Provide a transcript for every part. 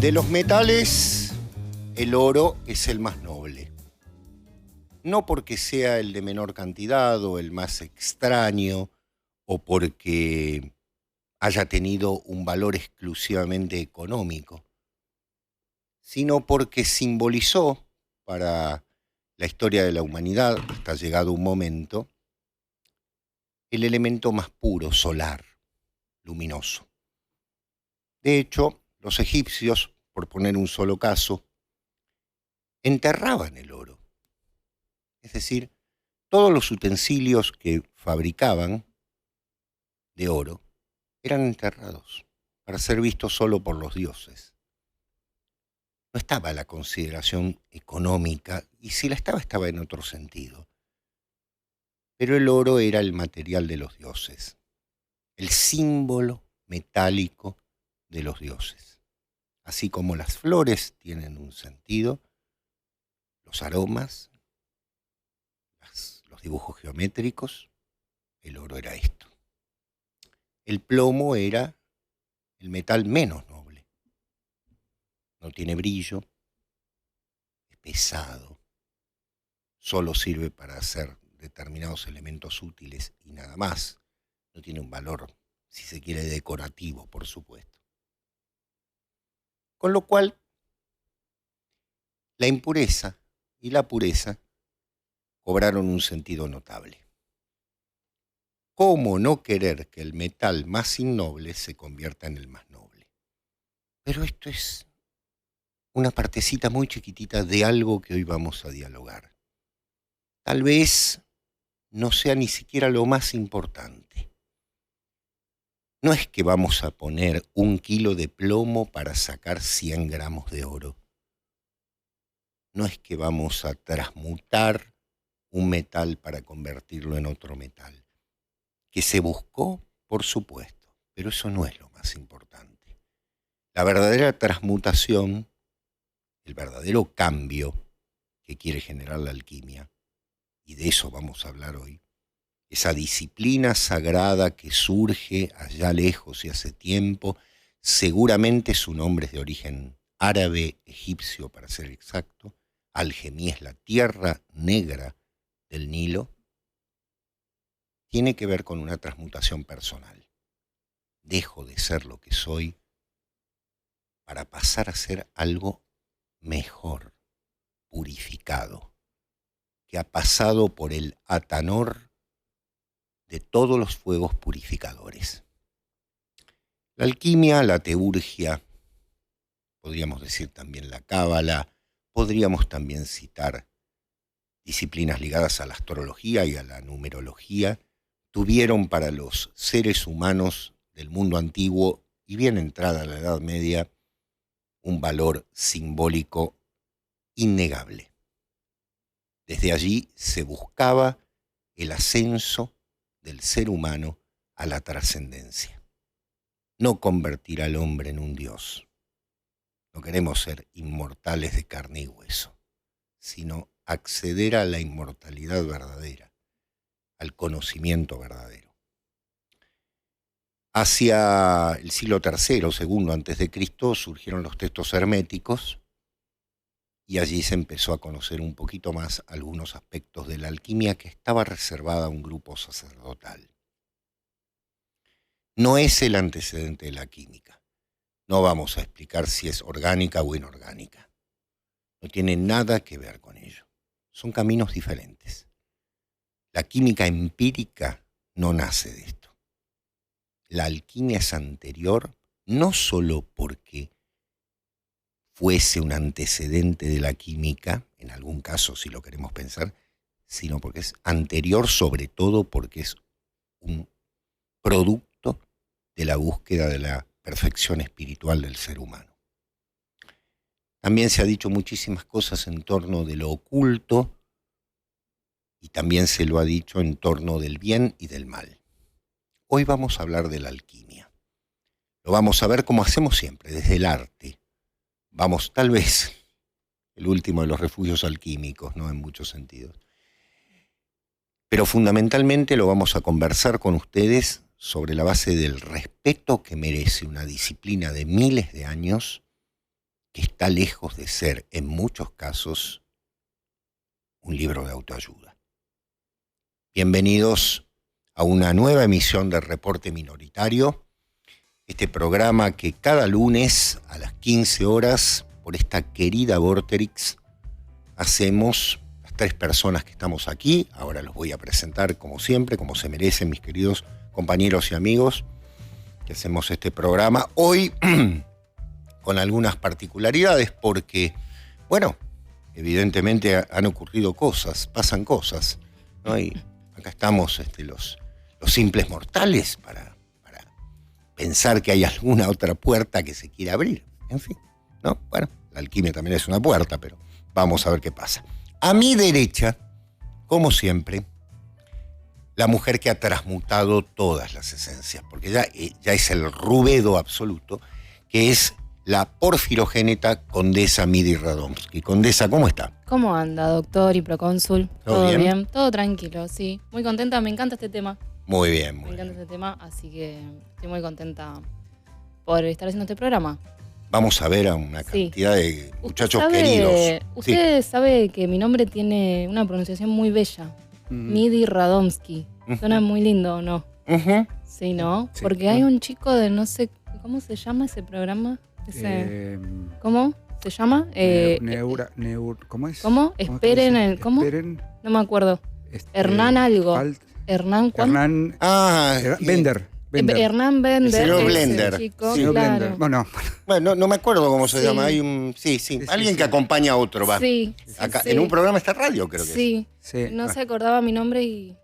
De los metales, el oro es el más noble. No porque sea el de menor cantidad o el más extraño o porque haya tenido un valor exclusivamente económico, sino porque simbolizó para la historia de la humanidad, hasta llegado un momento, el elemento más puro, solar, luminoso. De hecho, los egipcios, por poner un solo caso, enterraban el oro. Es decir, todos los utensilios que fabricaban de oro eran enterrados para ser vistos solo por los dioses. No estaba la consideración económica, y si la estaba, estaba en otro sentido. Pero el oro era el material de los dioses, el símbolo metálico de los dioses. Así como las flores tienen un sentido, los aromas, los dibujos geométricos, el oro era esto. El plomo era el metal menos noble. No tiene brillo, es pesado, solo sirve para hacer determinados elementos útiles y nada más. No tiene un valor, si se quiere, decorativo, por supuesto. Con lo cual, la impureza y la pureza cobraron un sentido notable. ¿Cómo no querer que el metal más innoble se convierta en el más noble? Pero esto es una partecita muy chiquitita de algo que hoy vamos a dialogar. Tal vez no sea ni siquiera lo más importante. No es que vamos a poner 1 kilo de plomo para sacar 100 gramos de oro. No es que vamos a transmutar un metal para convertirlo en otro metal. Que se buscó, por supuesto, pero eso no es lo más importante. La verdadera transmutación, el verdadero cambio que quiere generar la alquimia, y de eso vamos a hablar hoy, esa disciplina sagrada que surge allá lejos y hace tiempo, seguramente su nombre es de origen árabe, egipcio para ser exacto, Algemí es la tierra negra del Nilo, tiene que ver con una transmutación personal. Dejo de ser lo que soy para pasar a ser algo mejor, purificado, que ha pasado por el atanor de todos los fuegos purificadores. La alquimia, la teurgia, podríamos decir también la cábala, podríamos también citar disciplinas ligadas a la astrología y a la numerología, tuvieron para los seres humanos del mundo antiguo y bien entrada la Edad Media un valor simbólico innegable. Desde allí se buscaba el ascenso del ser humano a la trascendencia. No convertir al hombre en un dios. No queremos ser inmortales de carne y hueso, sino acceder a la inmortalidad verdadera, al conocimiento verdadero. Hacia el siglo III, II antes de Cristo, surgieron los textos herméticos y allí se empezó a conocer un poquito más algunos aspectos de la alquimia que estaba reservada a un grupo sacerdotal. No es el antecedente de la química. No vamos a explicar si es orgánica o inorgánica. No tiene nada que ver con ello. Son caminos diferentes. La química empírica no nace de esto. La alquimia es anterior no solo porque fuese un antecedente de la química, en algún caso si lo queremos pensar, sino porque es anterior sobre todo porque es un producto de la búsqueda de la perfección espiritual del ser humano. También se ha dicho muchísimas cosas en torno de lo oculto y también se lo ha dicho en torno del bien y del mal. Hoy vamos a hablar de la alquimia. Lo vamos a ver como hacemos siempre, desde el arte. Vamos, tal vez, el último de los refugios alquímicos, ¿no? En muchos sentidos. Pero fundamentalmente lo vamos a conversar con ustedes sobre la base del respeto que merece una disciplina de miles de años que está lejos de ser, en muchos casos, un libro de autoayuda. Bienvenidos a una nueva emisión de Reporte Minoritario, este programa que cada lunes a las 15 horas, por esta querida Vorterix, hacemos las 3 personas que estamos aquí. Ahora los voy a presentar como siempre, como se merecen mis queridos compañeros y amigos que hacemos este programa. Hoy con algunas particularidades porque, bueno, evidentemente han ocurrido cosas, pasan cosas, ¿no? Y acá estamos los simples mortales para pensar que hay alguna otra puerta que se quiera abrir. En fin, ¿no? Bueno, la alquimia también es una puerta, pero vamos a ver qué pasa. A mi derecha, como siempre, la mujer que ha transmutado todas las esencias, porque ya es el rubedo absoluto, que es la porfirogéneta Condesa Midi Radomski. Condesa, ¿cómo está? ¿Cómo anda, doctor y procónsul? ¿Todo bien? Todo tranquilo, sí. Muy contenta, me encanta este tema. Muy bien, muy Me encanta bien. este tema, así que estoy muy contenta por estar haciendo este programa. Vamos a ver a una cantidad de muchachos queridos. Usted sabe que mi nombre tiene una pronunciación muy bella. Midi Radomski. Suena muy lindo, ¿o no? Sí, ¿no? Sí. Porque hay un chico de no sé, ¿cómo se llama ese programa? ¿Cómo se llama? ¿Cómo es? ¿Cómo? Esperen, ¿cómo? Esperen. No me acuerdo. Hernán algo. ¿Hernán cuánto? Hernán Bender. Bender. Hernán Bender. El señor ese Blender. chico, Señor claro. Blender. Bueno, no me acuerdo cómo se Sí. llama. Hay un, sí. Alguien que acompaña a otro, va. Sí, Acá, sí. en un programa esta radio, creo que es. Sí, Sí. no se acordaba mi nombre y...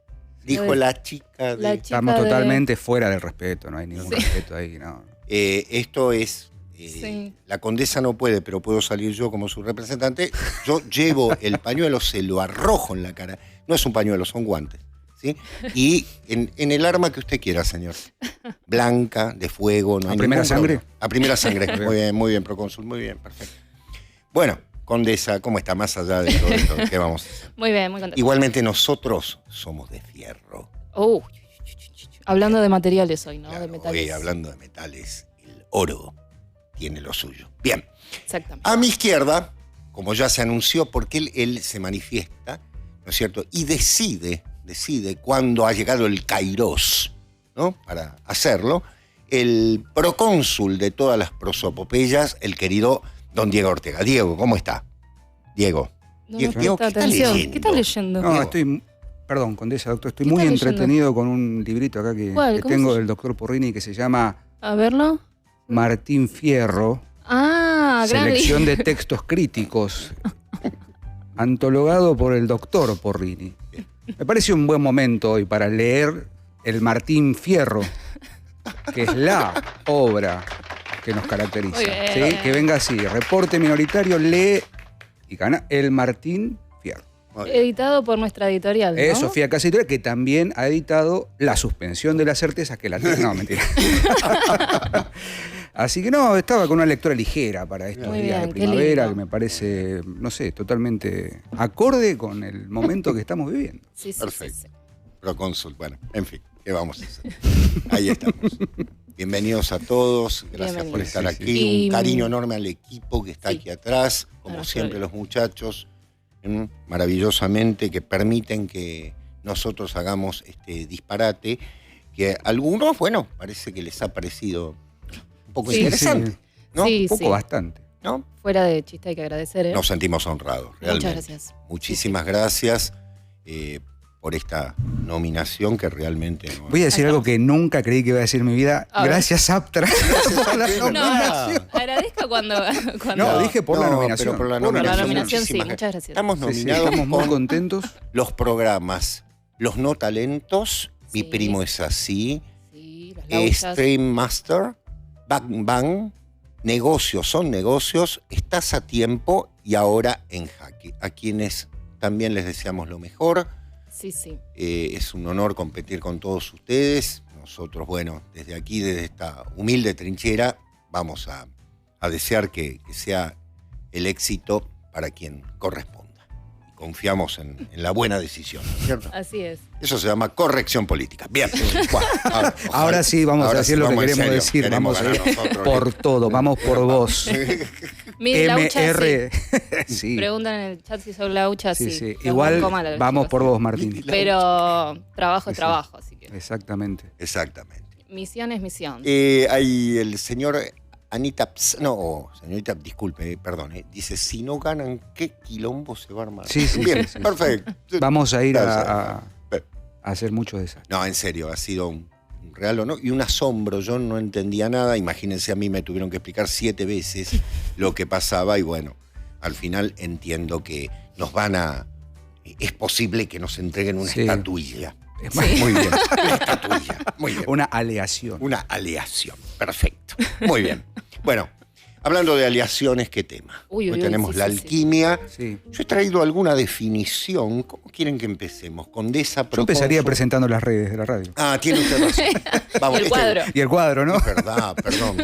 Dijo la chica de... La chica Estamos de- totalmente fuera del respeto, no hay ningún Sí. respeto ahí, no. Esto es... Sí. La condesa no puede, pero puedo salir yo como su representante. Yo llevo el pañuelo, se lo arrojo en la cara. No es un pañuelo, son guantes. ¿Sí? Y en el arma que usted quiera, señor. Blanca, de fuego. No hay ¿A primera ningún sangre? problema. A primera sangre. Muy bien, procónsul. Muy bien, perfecto. Bueno, condesa, ¿cómo está? Más allá de todo esto, ¿qué vamos a hacer? Muy bien, muy contenta. Igualmente nosotros somos de fierro. Hablando de materiales hoy, ¿no? Claro, De metales. hoy, hablando de metales, el oro tiene lo suyo. Bien. Exactamente. A mi izquierda, como ya se anunció, porque él se manifiesta, ¿no es cierto? Y decide cuándo ha llegado el kairos, ¿no? Para hacerlo, el procónsul de todas las prosopopeyas, el querido don Diego Ortega. Diego, ¿cómo está? Diego. No Diego, nos presta ¿qué está atención. leyendo? ¿Qué estás leyendo? No, Diego. perdón, condesa, doctor, estoy ¿Qué muy está leyendo? entretenido con un librito acá que ¿Cuál? ¿Cómo tengo se del doctor Porrini que se llama A verlo. Martín Fierro, Ah, gran Selección de Textos Críticos, antologado por el doctor Porrini. Me parece un buen momento hoy para leer el Martín Fierro, que es la obra que nos caracteriza. Muy bien. ¿Sí? Que venga así, reporte minoritario, lee y gana el Martín Fierro. Muy bien. Editado por nuestra editorial, ¿no? Es Sofía Casa Editorial, que también ha editado La suspensión de las certezas, que la... No, mentira. Así que no, estaba con una lectura ligera para estos Muy días bien, de qué primavera, lindo. que me parece, no sé, totalmente acorde con el momento que estamos viviendo. Sí, sí, Perfecto. sí, sí. Procónsul, bueno, en fin, ¿qué vamos a hacer? Ahí estamos. Bienvenidos a todos, gracias por Bienvenidos. estar Sí, aquí. sí. Un cariño enorme al equipo que está Sí. aquí atrás, como nuestro siempre equipo. los muchachos, maravillosamente, que permiten que nosotros hagamos este disparate, que a algunos, bueno, parece que les ha parecido un poco Sí. interesante, ¿no? Sí, Un poco sí. bastante. ¿No? Fuera de chiste hay que agradecer, ¿eh? Nos sentimos honrados, realmente. Muchas gracias. Muchísimas gracias por esta nominación que realmente... Voy a decir algo que nunca creí que iba a decir en mi vida. A ver. Gracias, Aptra, por la Aptra. nominación. Agradezco cuando... No, dije por la nominación. Pero por la Por la nominación, nominación, sí, muchísimas muchas gracias. Estamos Sí, sí, nominados estamos muy con contentos. los programas Los No Talentos, Mi Sí. Primo es Así, Sí, las lausas. Stream Master, Bang Bang, Negocios son negocios, Estás a tiempo y ahora en Jaque. A quienes también les deseamos lo mejor. Sí, sí. Es un honor competir con todos ustedes. Nosotros, bueno, desde aquí, desde esta humilde trinchera, vamos a desear que sea el éxito para quien corresponda. Y confiamos en la buena decisión, ¿no es cierto? Así es. Eso se llama corrección política. Bien. Bueno, Ahora sí vamos a ahora decir sí, lo que vamos en queremos serio. decir. Queremos Vamos ganar nosotros, por todo, vamos por vos. Mi laucha, MR. Sí. Preguntan en el chat si soy laucha, sí. Sí. La Igual banco mal a los vamos chicos. por vos, Martín. Pero trabajo es Sí. trabajo, así que Exactamente. Exactamente. misión es misión. Hay el señor señorita, disculpe, perdón, dice, si no ganan, ¿qué quilombo se va a armar? Sí, sí, Bien, sí, sí. perfecto. Vamos a ir Gracias. a hacer mucho desastre. No, en serio, ha sido un real honor y un asombro. Yo no entendía nada. Imagínense, a mí me tuvieron que explicar 7 veces lo que pasaba y bueno, al final entiendo que nos van a... Es posible que nos entreguen una Sí. estatuilla. Es Muy bien, una estatuilla. Muy bien. una aleación. Una aleación. Perfecto. Muy bien. Bueno, hablando de aleaciones, ¿qué tema? Uy, Hoy uy, tenemos sí, la sí, sí. alquimia. Sí. Yo he traído alguna definición. ¿Cómo quieren que empecemos? Condesa, Yo empezaría procónsul. presentando las redes de la radio. Ah, tiene usted razón. Vamos, Y el cuadro. Y el cuadro, ¿no? Es verdad, perdón.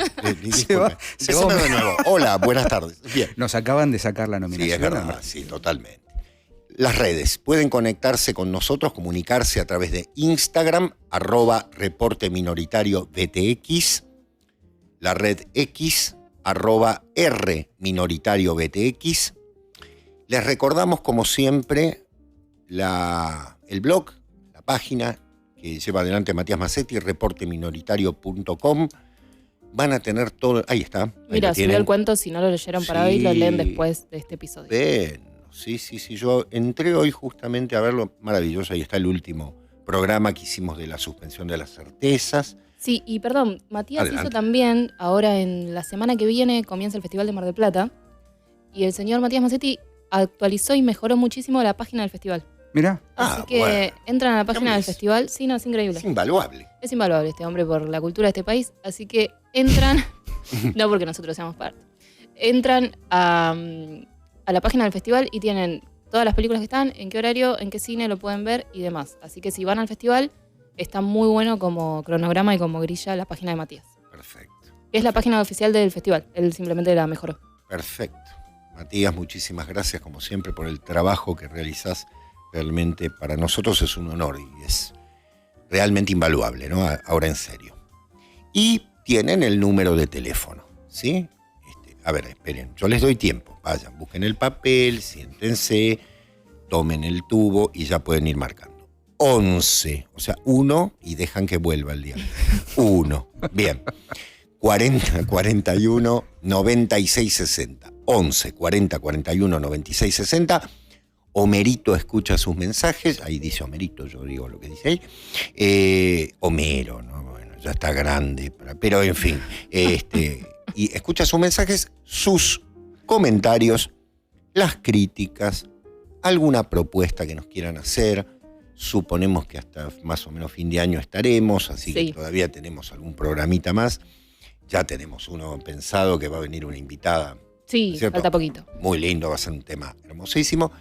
Se va- se va- Empecemos de nuevo. Hola, buenas tardes. Bien. Nos acaban de sacar la Sí, nominación. es verdad, sí, totalmente. Las redes. Pueden conectarse con nosotros, comunicarse a través de Instagram, @reporteminoritariobtx, la red X, @rminoritario_btx. Les recordamos, como siempre, el blog, la página que lleva adelante Matías Mazzetti, reporteminoritario.com. Van a tener todo... Ahí está. Ahí Mira, lo subió tienen. el cuento, si no lo leyeron para hoy, lo leen después de este episodio. Ven, sí. Yo entré hoy justamente a verlo. Maravilloso. Ahí está el último programa que hicimos de la suspensión de las certezas. Sí, y perdón, Matías Adelante. hizo también, ahora en la semana que viene comienza el Festival de Mar del Plata, y el señor Matías Mazzetti actualizó y mejoró muchísimo la página del festival. Mira, Así Ah, que bueno. entran a la página del Hombre, festival. Sí, no, es increíble. Es invaluable. Es invaluable este hombre por la cultura de este país. Así que entran, no porque nosotros seamos parte, entran a la página del festival y tienen todas las películas que están, en qué horario, en qué cine lo pueden ver y demás. Así que si van al festival, está muy bueno como cronograma y como grilla la página de Matías. Perfecto. Que es la página oficial del festival. Él simplemente la mejoró. Perfecto. Matías, muchísimas gracias como siempre por el trabajo que realizás. Realmente para nosotros es un honor y es realmente invaluable, ¿no? Ahora en serio. Y tienen el número de teléfono, ¿sí? A ver, esperen, yo les doy tiempo. Vayan, busquen el papel, siéntense, tomen el tubo y ya pueden ir marcando. 11, o sea, 1 y dejan que vuelva el día. 1, bien. 40 41 96 60. 11 40 41 96 60. Homerito escucha sus mensajes. Ahí dice Homerito, yo digo lo que dice ahí. Homero, ¿no? Bueno, ya está grande. Pero en fin. Y escucha sus mensajes, sus comentarios, las críticas, alguna propuesta que nos quieran hacer. Suponemos que hasta más o menos fin de año estaremos, así Sí. que todavía tenemos algún programita más. Ya tenemos uno pensado que va a venir una invitada. Sí, ¿Cierto? falta poquito. Muy lindo, va a ser un tema hermosísimo.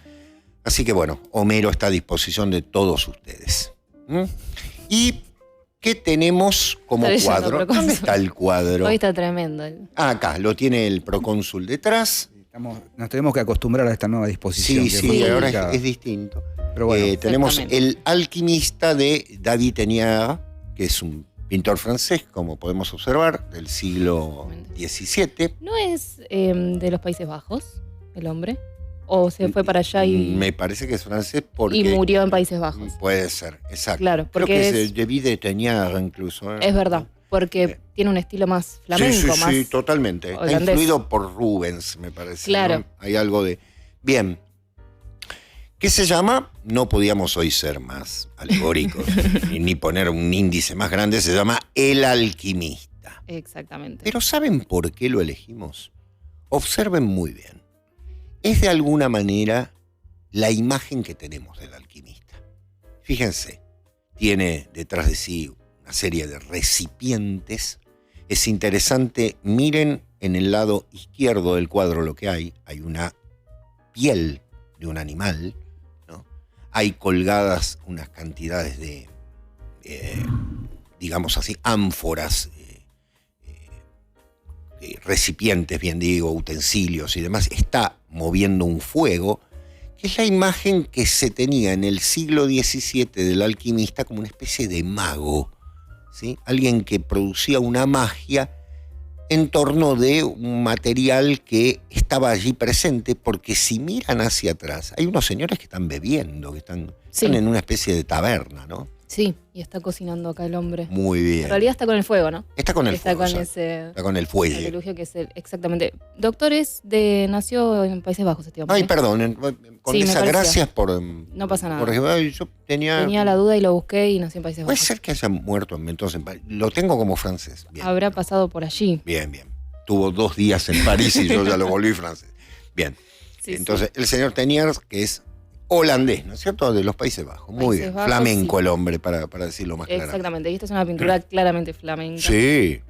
Así que bueno, Homero está a disposición de todos ustedes. ¿Mm? ¿Y qué tenemos como Está leyendo cuadro? Procónsul. ¿Dónde está el cuadro? Hoy está tremendo. Ah, acá, lo tiene el procónsul detrás. nos tenemos que acostumbrar a esta nueva disposición. Sí, que es sí, muy ahora complicada. es distinto. Pero bueno, Tenemos Exactamente. el alquimista de David Teniard, que es un pintor francés, como podemos observar, del siglo XVII. ¿No es de los Países Bajos el hombre? ¿O se fue para allá y, Me parece que es francés porque... y murió en Países Bajos? Puede ser, exacto. Claro, Creo porque que es- es David de Teniard incluso. Es verdad, porque tiene un estilo más flamenco, sí, más... sí, totalmente. Está holandés. influido por Rubens, me parece. Claro. ¿no? Hay algo de... Bien. ¿Qué se llama? No podíamos hoy ser más alegóricos ni poner un índice más grande. Se llama El Alquimista. Exactamente. Pero ¿saben por qué lo elegimos? Observen muy bien. Es de alguna manera la imagen que tenemos del alquimista. Fíjense, tiene detrás de sí una serie de recipientes. Es interesante, miren en el lado izquierdo del cuadro lo que hay. Hay una piel de un animal, ¿no? Hay colgadas unas cantidades de, digamos así, ánforas, recipientes, bien digo, utensilios y demás. Está moviendo un fuego, que es la imagen que se tenía en el siglo XVII del alquimista como una especie de mago, ¿sí? Alguien que producía una magia en torno de un material que estaba allí presente, porque si miran hacia atrás, hay unos señores que están bebiendo, que están en una especie de taberna, ¿no? Sí, y está cocinando acá el hombre. Muy bien. En realidad está con el fuego, ¿no? Está con el fuego. Está con el fuelle. Artilugio que es exactamente. Doctor nació en Países Bajos este hombre. Ay, perdón, Condesa, gracias por... No pasa nada. Porque yo tenía la duda y lo busqué y nació en Países Bajos. Puede ser que haya muerto entonces en París. Lo tengo como francés. Bien. Habrá pasado por allí. Bien. Tuvo 2 días en París y yo ya lo volví francés. Bien. Sí, entonces, el señor Teniers, que es holandés, ¿no es cierto? De los Países Bajos. Muy bien. Flamenco, sí. El hombre, para decirlo más claramente. Exactamente. Y esta es una pintura claramente flamenca. Sí,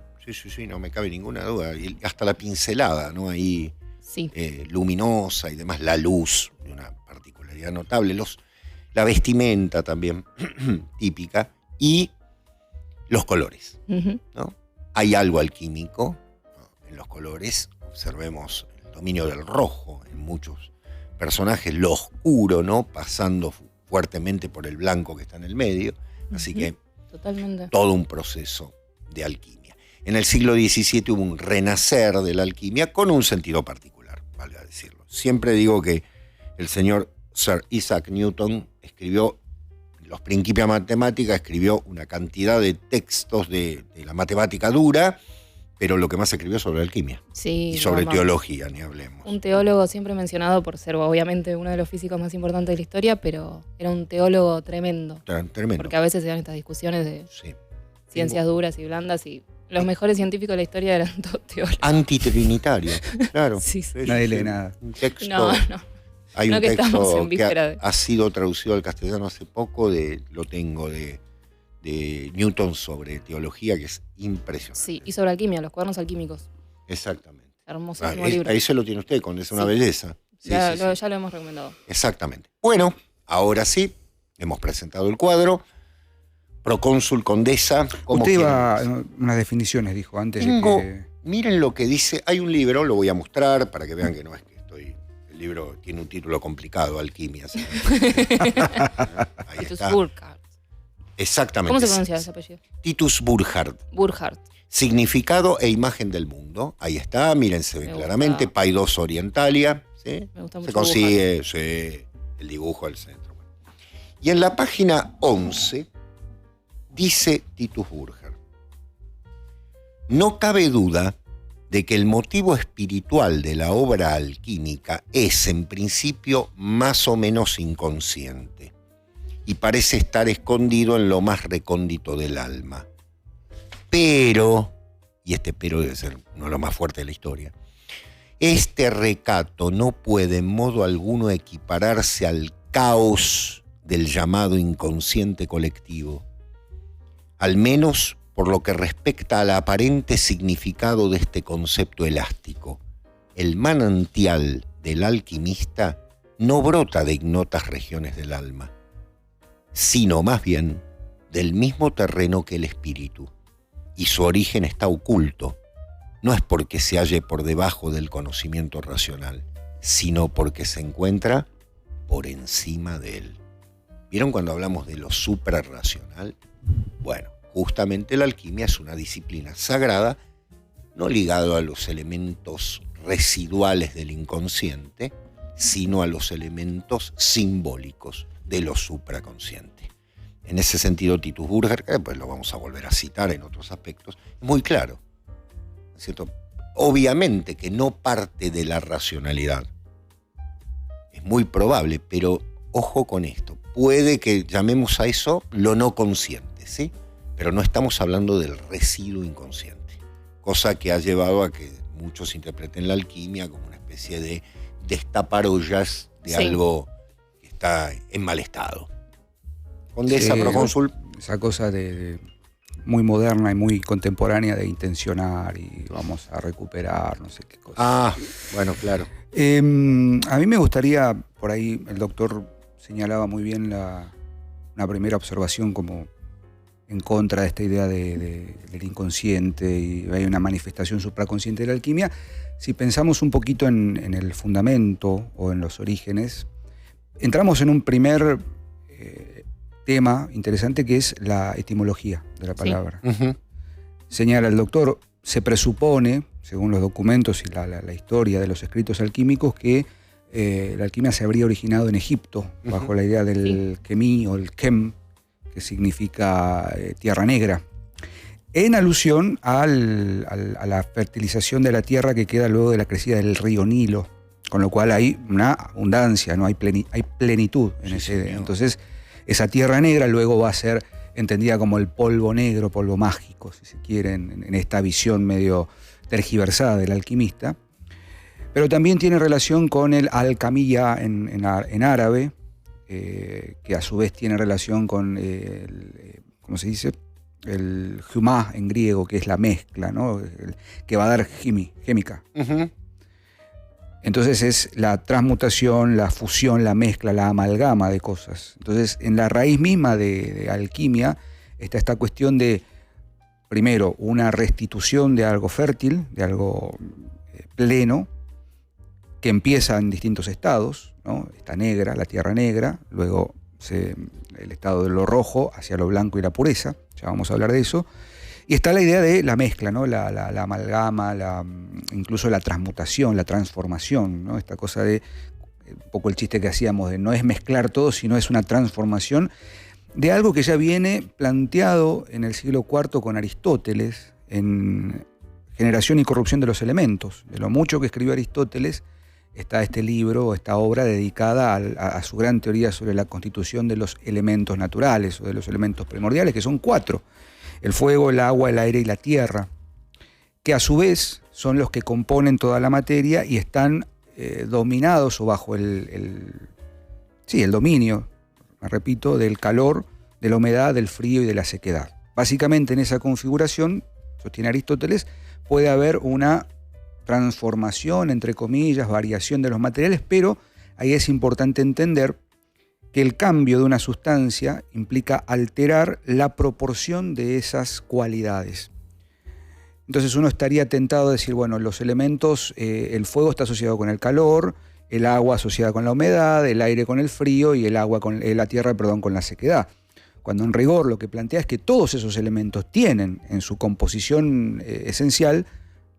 no me cabe ninguna duda. Y hasta la pincelada, ¿no? Ahí sí. Luminosa y demás. La luz, de una particularidad notable. La vestimenta también, típica. Y los colores, ¿no? Hay algo alquímico, ¿no? En los colores. Observemos el dominio del rojo en muchos personajes, lo oscuro, ¿no? Pasando fuertemente por el blanco que está en el medio. Así que totalmente. Todo un proceso de alquimia. En el siglo XVII hubo un renacer de la alquimia con un sentido particular, valga decirlo. Siempre digo que el señor Sir Isaac Newton escribió los Principia Mathematica, escribió una cantidad de textos de la matemática dura, pero lo que más escribió sobre alquimia. Sí, y sobre teología, ni hablemos. Un teólogo siempre mencionado por ser, obviamente, uno de los físicos más importantes de la historia, pero era un teólogo tremendo. Tremendo. Porque a veces se dan estas discusiones de ciencias duras y blandas, y los mejores científicos de la historia eran todos teólogos. Antitrinitario, claro. Sí. Nadie lee nada. Un texto... No. Hay un texto que ha sido traducido al castellano hace poco, lo tengo, de Newton sobre teología, que es impresionante. Sí, y sobre alquimia, los cuadernos alquímicos. Exactamente. Hermosísimo libro. Ahí se lo tiene usted, es una belleza. Ya lo hemos recomendado. Exactamente. Bueno, ahora sí, hemos presentado el cuadro. Procónsul, condesa. Usted iba a unas definiciones, dijo antes. Miren lo que dice. Hay un libro, lo voy a mostrar para que vean que no es que estoy... El libro tiene un título complicado, Alquimia. Ahí Titus está. Burckhardt. Exactamente. ¿Cómo se pronuncia ese apellido? Titus Burckhardt. Significado e imagen del mundo. Ahí está, miren, se ve claramente. Paidos Orientalia. ¿Sí? Me gusta mucho. Se consigue el dibujo al centro. Y en la página 11 dice Titus Burckhardt: no cabe duda de que el motivo espiritual de la obra alquímica es, en principio, más o menos inconsciente y parece estar escondido en lo más recóndito del alma. Pero, y este pero debe ser uno de los más fuertes de la historia, este recato no puede en modo alguno equipararse al caos del llamado inconsciente colectivo, al menos por lo que respecta al aparente significado de este concepto elástico. El manantial del alquimista no brota de ignotas regiones del alma, sino más bien del mismo terreno que el espíritu, y su origen está oculto. No es porque se halle por debajo del conocimiento racional, sino porque se encuentra por encima de él. ¿Vieron cuando hablamos de lo suprarracional? Bueno, justamente la alquimia es una disciplina sagrada, no ligada a los elementos residuales del inconsciente, sino a los elementos simbólicos de lo supraconsciente. En ese sentido, Titus Burckhardt, que pues lo vamos a volver a citar en otros aspectos, es muy claro, ¿cierto? Obviamente que no parte de la racionalidad. Es muy probable, pero ojo con esto. Puede que llamemos a eso lo no consciente, ¿sí? Pero no estamos hablando del residuo inconsciente, cosa que ha llevado a que muchos interpreten la alquimia como una especie de destaparollas de algo que está en mal estado. Condesa, procónsul. Esa cosa de muy moderna y muy contemporánea de intencionar y vamos a recuperar, no sé qué cosa. Ah, bueno, claro. A mí me gustaría, por ahí el doctor señalaba muy bien una primera observación como en contra de esta idea del inconsciente, y hay una manifestación supraconsciente de la alquimia. Si pensamos un poquito en el fundamento o en los orígenes, entramos en un primer tema interesante que es la etimología de la palabra. Uh-huh. Señala el doctor: se presupone, según los documentos y la historia de los escritos alquímicos, que la alquimia se habría originado en Egipto, bajo la idea del Kemi o el Kem, que significa tierra negra, en alusión a la fertilización de la tierra que queda luego de la crecida del río Nilo, con lo cual hay una abundancia, ¿no? Hay plenitud en ese. Entonces, esa tierra negra luego va a ser entendida como el polvo negro, polvo mágico, si se quiere, en esta visión medio tergiversada del alquimista. Pero también tiene relación con el alcamilla en árabe, que a su vez tiene relación con, ¿cómo se dice? El humá en griego, que es la mezcla, ¿no? Que va a dar gémica. Entonces es la transmutación, la fusión, la mezcla, la amalgama de cosas. Entonces, en la raíz misma de alquimia está esta cuestión de, primero, una restitución de algo fértil, de algo pleno, que empieza en distintos estados, ¿no? Está negra, la tierra negra, luego el estado de lo rojo hacia lo blanco y la pureza, ya vamos a hablar de eso. Y está la idea de la mezcla, ¿no? la amalgama, incluso la transmutación, la transformación, ¿no? Esta cosa de, un poco el chiste que hacíamos, de no es mezclar todo, sino es una transformación de algo que ya viene planteado en el siglo IV con Aristóteles, en Generación y corrupción de los elementos. De lo mucho que escribió Aristóteles, está este libro, esta obra dedicada a su gran teoría sobre la constitución de los elementos naturales o de los elementos primordiales, que son 4. El fuego, el agua, el aire y la tierra, que a su vez son los que componen toda la materia y están dominados o bajo el dominio, me repito, del calor, de la humedad, del frío y de la sequedad. Básicamente en esa configuración, sostiene Aristóteles, puede haber una transformación, entre comillas, variación de los materiales, pero ahí es importante entender que el cambio de una sustancia implica alterar la proporción de esas cualidades. Entonces uno estaría tentado a decir, bueno, los elementos, el fuego está asociado con el calor, el agua asociada con la humedad, el aire con el frío y la tierra con la sequedad. Cuando en rigor lo que plantea es que todos esos elementos tienen en su composición esencial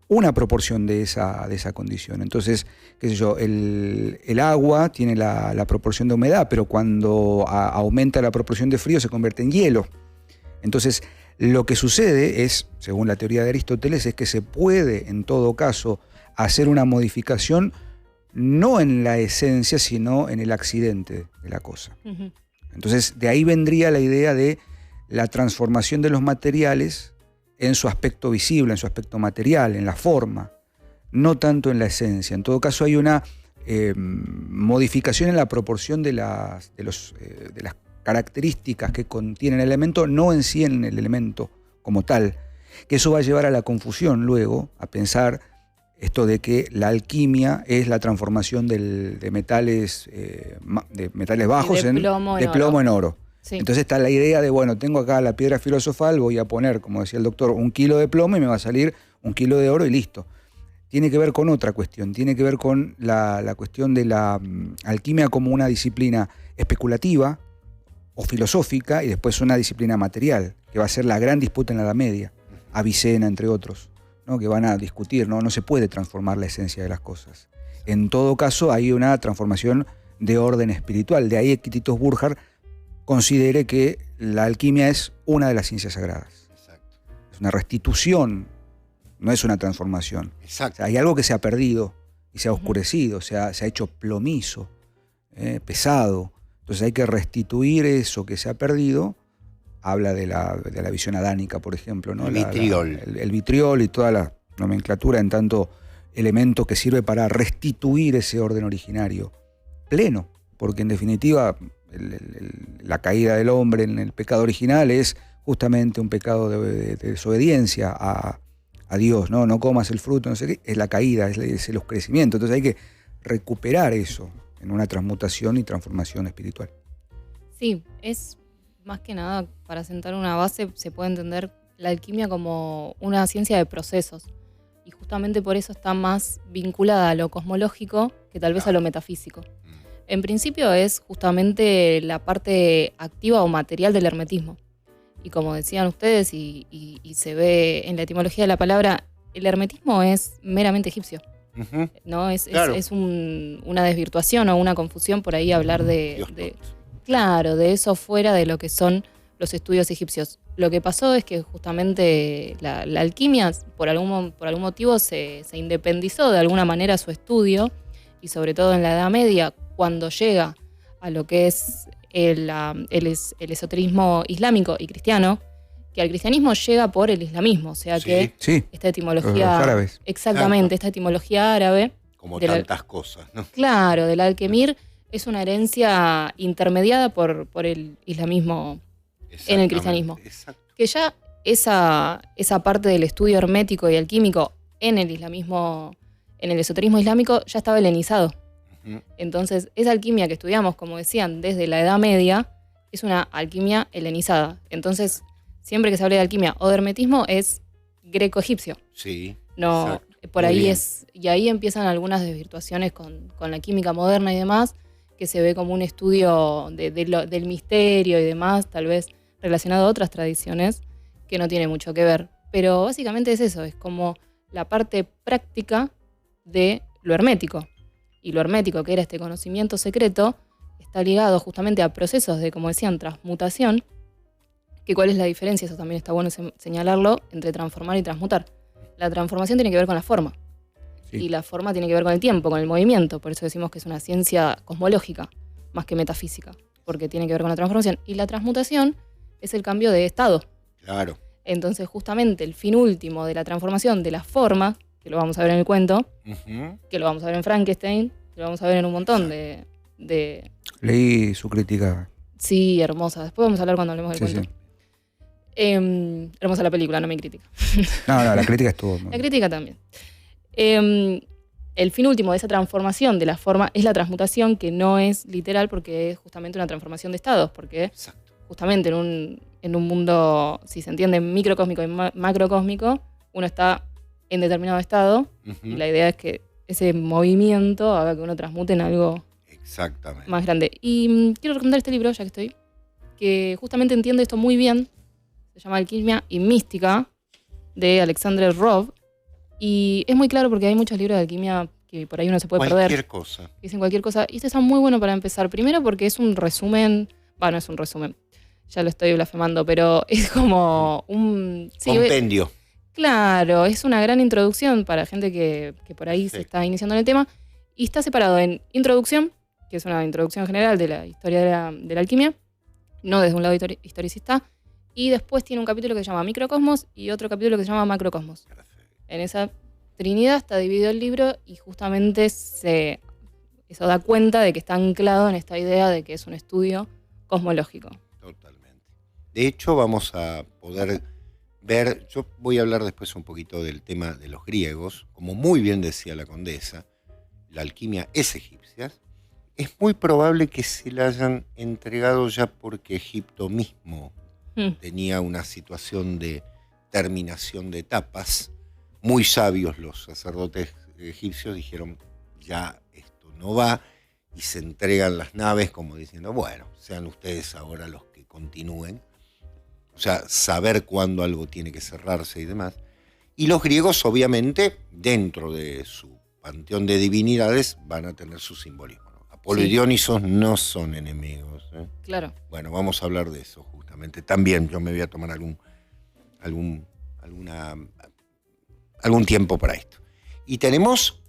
una proporción de esa condición. Entonces, qué sé yo, el agua tiene la proporción de humedad, pero cuando aumenta la proporción de frío se convierte en hielo. Entonces, lo que sucede es, según la teoría de Aristóteles, es que se puede, en todo caso, hacer una modificación no en la esencia, sino en el accidente de la cosa. Entonces, de ahí vendría la idea de la transformación de los materiales en su aspecto visible, en su aspecto material, en la forma, no tanto en la esencia. En todo caso hay una modificación en la proporción de las características que contiene el elemento, no en sí en el elemento como tal, que eso va a llevar a la confusión luego, a pensar esto de que la alquimia es la transformación de metales bajos de plomo en oro. Sí. Entonces está la idea de, bueno, tengo acá la piedra filosofal, voy a poner, como decía el doctor, 1 kilo de plomo y me va a salir 1 kilo de oro y listo. Tiene que ver con otra cuestión, tiene que ver con la cuestión de la alquimia como una disciplina especulativa o filosófica y después una disciplina material, que va a ser la gran disputa en la Edad Media, Avicena, entre otros, ¿no? Que van a discutir, ¿no? No se puede transformar la esencia de las cosas. En todo caso, hay una transformación de orden espiritual. De ahí que Titus Burckhardt considere que la alquimia es una de las ciencias sagradas. Exacto. Es una restitución, no es una transformación. Exacto. O sea, hay algo que se ha perdido y se ha oscurecido, se ha hecho plomizo, pesado. Entonces hay que restituir eso que se ha perdido. Habla de la visión adánica, por ejemplo, ¿no? El vitriol. El vitriol y toda la nomenclatura en tanto elemento que sirve para restituir ese orden originario pleno, porque en definitiva la caída del hombre en el pecado original es justamente un pecado de desobediencia a Dios, ¿no? No comas el fruto, no sé qué, es la caída, es el oscurecimiento. Entonces hay que recuperar eso en una transmutación y transformación espiritual. Sí, es más que nada, para sentar una base, se puede entender la alquimia como una ciencia de procesos. Y justamente por eso está más vinculada a lo cosmológico que tal vez a lo metafísico. En principio es justamente la parte activa o material del hermetismo. Y como decían ustedes, y se ve en la etimología de la palabra, el hermetismo es meramente egipcio, Ujú. ¿no? Es Claro. una desvirtuación o una confusión por ahí hablar Dios claro, de eso fuera de lo que son los estudios egipcios. Lo que pasó es que justamente la alquimia, por algún motivo, se independizó de alguna manera su estudio, y sobre todo en la Edad Media, cuando llega a lo que es el esoterismo islámico y cristiano, que al cristianismo llega por el islamismo, o sea Sí. que Sí, esta los etimología... árabes. Exactamente, esta etimología árabe, Como de la- tantas cosas, ¿no? claro, del alquemir, es una herencia intermediada por el islamismo, en el cristianismo. Exacto. Que ya esa parte del estudio hermético y alquímico en el islamismo, en el esoterismo islámico, ya estaba helenizado. Ujú. Entonces, esa alquimia que estudiamos, como decían, desde la Edad Media, es una alquimia helenizada. Entonces, siempre que se hable de alquimia o de hermetismo, es greco-egipcio. Sí. No, exacto. por Muy ahí bien. es. Y ahí empiezan algunas desvirtuaciones con la química moderna y demás, que se ve como un estudio del misterio y demás, tal vez relacionado a otras tradiciones, que no tiene mucho que ver. Pero básicamente es eso, es como la parte práctica de lo hermético. Y lo hermético, que era este conocimiento secreto, está ligado justamente a procesos de, como decían, transmutación. Que ¿cuál es la diferencia? Eso también está bueno señalarlo, entre transformar y transmutar. La transformación tiene que ver con la forma. Sí. Y la forma tiene que ver con el tiempo, con el movimiento. Por eso decimos que es una ciencia cosmológica, más que metafísica, porque tiene que ver con la transformación. Y la transmutación es el cambio de estado. Claro. Entonces, justamente, el fin último de la transformación de la forma, que lo vamos a ver en el cuento, Ujú. que lo vamos a ver en Frankenstein, que lo vamos a ver en un montón de Leí su crítica. sí, hermosa. Después vamos a hablar cuando hablemos del Sí, cuento. sí. Hermosa la película, no mi crítica. No, la crítica estuvo muy La crítica también. El fin último de esa transformación de la forma es la transmutación, que no es literal porque es justamente una transformación de estados, porque Exacto. justamente en un mundo, si se entiende, microcósmico y macrocósmico, uno está en determinado estado Ujú. y la idea es que ese movimiento haga que uno transmute en algo Exactamente. más grande. Y quiero recomendar este libro, ya que estoy, que justamente entiende esto muy bien. Se llama Alquimia y Mística, de Alexandre Rov. Y es muy claro porque hay muchos libros de alquimia que por ahí uno se puede Cualquier perder, cosa. que dicen cualquier cosa. Y este está muy bueno para empezar. Primero porque es un resumen, no es un resumen, ya lo estoy blasfemando, pero es como un... sí, Compendio. claro, es una gran introducción para gente que por ahí se Perfecto. está iniciando en el tema. Y está separado en introducción, que es una introducción general de la historia de la alquimia, no desde un lado historicista. Y después tiene un capítulo que se llama Microcosmos y otro capítulo que se llama Macrocosmos. Perfecto. En esa trinidad está dividido el libro y justamente eso da cuenta de que está anclado en esta idea de que es un estudio cosmológico. Totalmente. De hecho, vamos a poder ver, yo voy a hablar después un poquito del tema de los griegos, como muy bien decía la condesa, la alquimia es egipcia. Es muy probable que se la hayan entregado ya porque Egipto mismo tenía una situación de terminación de etapas. Muy sabios los sacerdotes egipcios dijeron, ya esto no va, y se entregan las naves como diciendo, bueno, sean ustedes ahora los que continúen. O sea, saber cuándo algo tiene que cerrarse y demás. Y los griegos, obviamente, dentro de su panteón de divinidades, van a tener su simbolismo, ¿no? Apolo Sí. y Dionisos no son enemigos, ¿eh? Claro. Bueno, vamos a hablar de eso justamente. También yo me voy a tomar algún tiempo para esto. Y tenemos,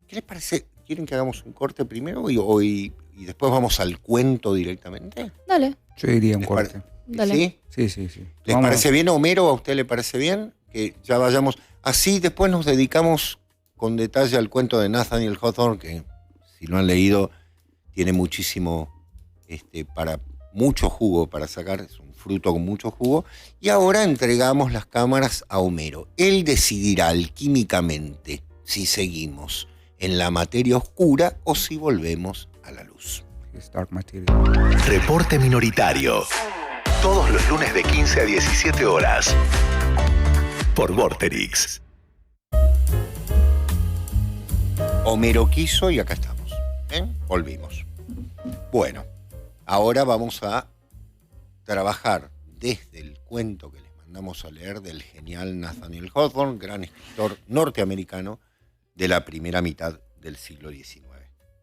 ¿qué les parece? ¿Quieren que hagamos un corte primero y después vamos al cuento directamente? Dale, Yo diría un ¿Les corte. pare- dale. ¿Sí? Sí. ¿Les Vamos. parece bien, Homero? ¿A usted le parece bien? Que ya vayamos. Así después nos dedicamos con detalle al cuento de Nathaniel Hawthorne, que si lo han leído, tiene muchísimo, para mucho jugo para sacar, es un fruto con mucho jugo. Y ahora entregamos las cámaras a Homero. Él decidirá alquímicamente si seguimos en la materia oscura o si volvemos a la luz. Es Dark Material. Reporte Minoritario. Todos los lunes de 15 a 17 horas. Por Vorterix. Homero quiso y acá estamos. Volvimos. Bueno, ahora vamos a trabajar desde el cuento que les mandamos a leer del genial Nathaniel Hawthorne, gran escritor norteamericano de la primera mitad del siglo XIX.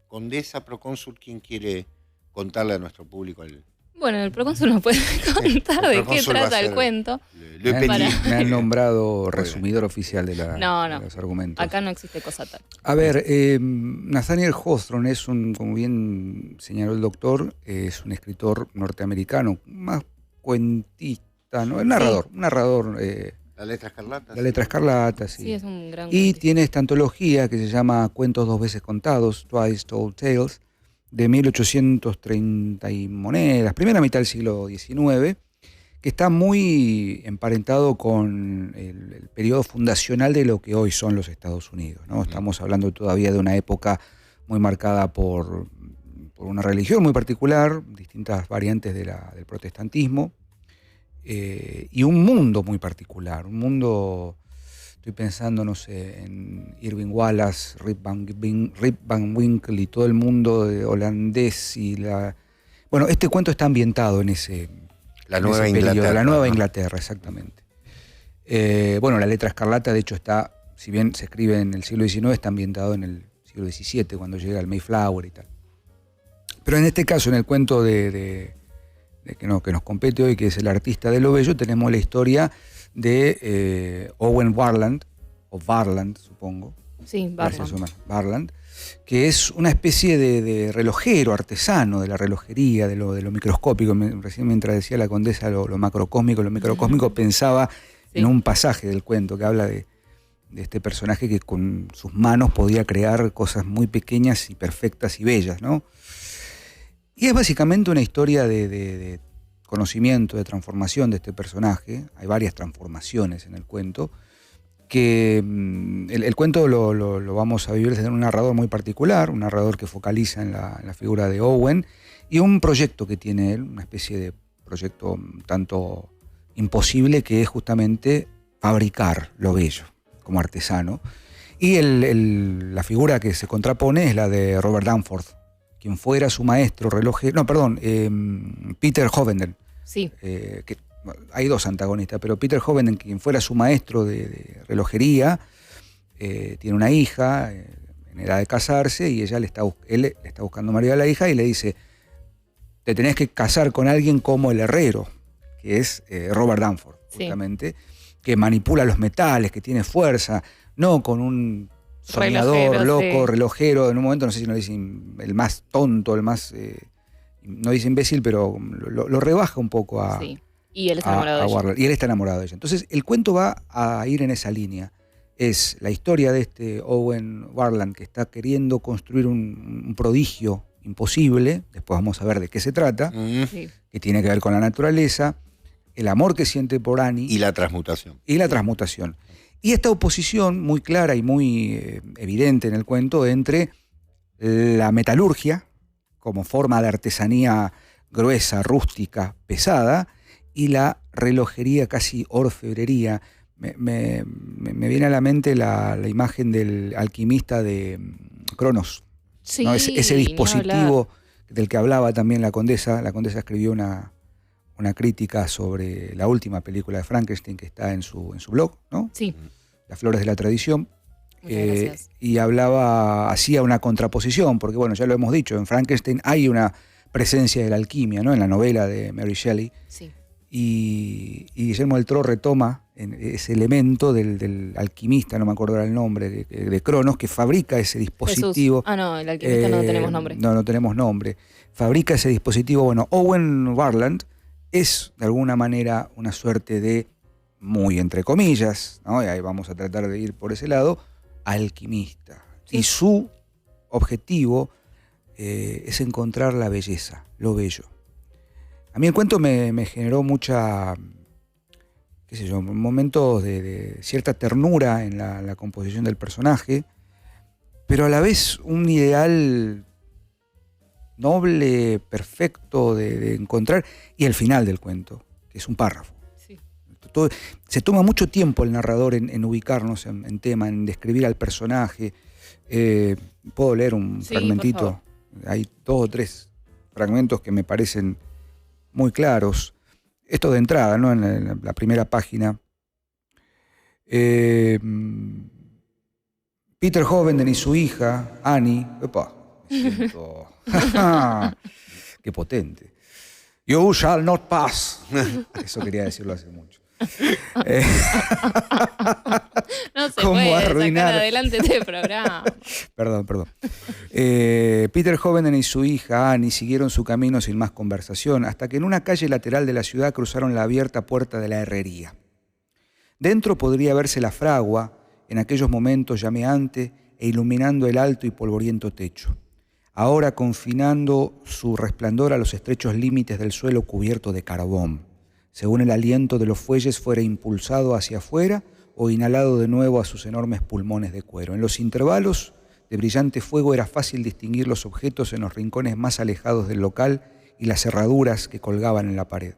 Condesa, procónsul, ¿quién quiere contarle a nuestro público el... Bueno, el procónsul nos puede contar de qué trata el cuento. Le Petit? Me han nombrado resumidor oficial de, No. de los argumentos. Acá no existe cosa tal. A ver, Nathaniel Hawthorne es como bien señaló el doctor, es un escritor norteamericano, más cuentista, ¿no? Un narrador. La letra escarlata. La letra escarlata, sí. Sí, es un gran Y cuentista. tiene esta antología que se llama Cuentos dos veces contados, Twice Told Tales, de 1830 y monedas, primera mitad del siglo XIX, que está muy emparentado con el periodo fundacional de lo que hoy son los Estados Unidos, ¿no? Estamos hablando todavía de una época muy marcada por una religión muy particular, distintas variantes del protestantismo, y un mundo muy particular, un mundo... Estoy pensando, no sé, en Irving Wallace, Rip Van Winkle y todo el mundo holandés y Bueno, este cuento está ambientado en ese... La Nueva Inglaterra. La Nueva ¿no? Inglaterra, exactamente. Bueno, la letra escarlata, de hecho, está, si bien se escribe en el siglo XIX, está ambientado en el siglo XVII, cuando llega el Mayflower y tal. Pero en este caso, en el cuento que nos compete hoy, que es El artista de lo bello, tenemos la historia de Owen Warland, o Varland, supongo. Sí, Gracias, Barland. Omar. Varland, que es una especie de relojero, artesano de la relojería, de lo microscópico. Recién mientras decía la condesa lo macrocósmico, lo microcósmico, pensaba en un pasaje del cuento que habla de este personaje que con sus manos podía crear cosas muy pequeñas y perfectas y bellas, ¿no? Y es básicamente una historia de conocimiento, de transformación de este personaje. Hay varias transformaciones en el cuento, que el cuento lo vamos a vivir desde un narrador muy particular, un narrador que focaliza en la figura de Owen, y un proyecto que tiene él, una especie de proyecto un tanto imposible, que es justamente fabricar lo bello como artesano. Y la figura que se contrapone es la de Robert Danforth, quien fuera su maestro relojero, Peter Hovenden. Sí. Que hay dos antagonistas, pero Peter Hovenden, quien fuera su maestro de relojería, tiene una hija en edad de casarse, y él le está buscando marido a la hija y le dice: te tenés que casar con alguien como el herrero, que es Robert Danforth, justamente, que manipula los metales, que tiene fuerza, no con un soñador, loco, relojero. En un momento, no sé si no dice el más tonto, el más... no dice imbécil, pero lo rebaja un poco a... Sí. Y él está enamorado de ella. Y él está enamorado de ella. Entonces, el cuento va a ir en esa línea. Es la historia de este Owen Warland, que está queriendo construir un prodigio imposible. Después vamos a ver de qué se trata, Sí. que tiene que ver con la naturaleza, el amor que siente por Annie. Y la transmutación. Y la transmutación. Y esta oposición muy clara y muy evidente en el cuento entre la metalurgia, como forma de artesanía gruesa, rústica, pesada, y la relojería, casi orfebrería. Me viene a la mente la imagen del alquimista de Cronos, Sí, ¿no? Ese ni dispositivo del que hablaba también la condesa. La condesa escribió una crítica sobre la última película de Frankenstein, que está en su blog, ¿no? Sí. Las flores de la tradición. Muchas gracias. Y hacía una contraposición, porque bueno, ya lo hemos dicho, en Frankenstein hay una presencia de la alquimia, ¿no? En la novela de Mary Shelley. Sí. Y Guillermo del Toro retoma ese elemento del alquimista, no me acuerdo el nombre, de Cronos, que fabrica ese dispositivo. Jesús. No, el alquimista no tenemos nombre. No tenemos nombre. Fabrica ese dispositivo. Bueno, Owen Warland es de alguna manera una suerte de, muy entre comillas, ¿no? Y ahí vamos a tratar de ir por ese lado, alquimista. Sí. Y su objetivo es encontrar la belleza, lo bello. A mí el cuento me generó mucha, qué sé yo, momentos de cierta ternura en la composición del personaje, pero a la vez un ideal noble, perfecto de encontrar, y el final del cuento, que es un párrafo. Sí. Se toma mucho tiempo el narrador en ubicarnos en tema, en describir al personaje. ¿Puedo leer un fragmentito? Hay 2 o 3 fragmentos que me parecen muy claros. Esto de entrada, ¿no? En la primera página. Peter Hovenden y su hija, Annie. Epa, me siento... Qué potente. You shall not pass. Eso quería decirlo hace mucho. No se ¿Cómo puede arruinar? sacar adelante este programa. Perdón. Peter Hovenden y su hija Annie siguieron su camino sin más conversación, hasta que en una calle lateral de la ciudad cruzaron la abierta puerta de la herrería. Dentro podría verse la fragua, en aquellos momentos llameante e iluminando el alto y polvoriento techo, ahora confinando su resplandor a los estrechos límites del suelo cubierto de carbón, según el aliento de los fuelles fuera impulsado hacia afuera o inhalado de nuevo a sus enormes pulmones de cuero. En los intervalos de brillante fuego era fácil distinguir los objetos en los rincones más alejados del local y las cerraduras que colgaban en la pared.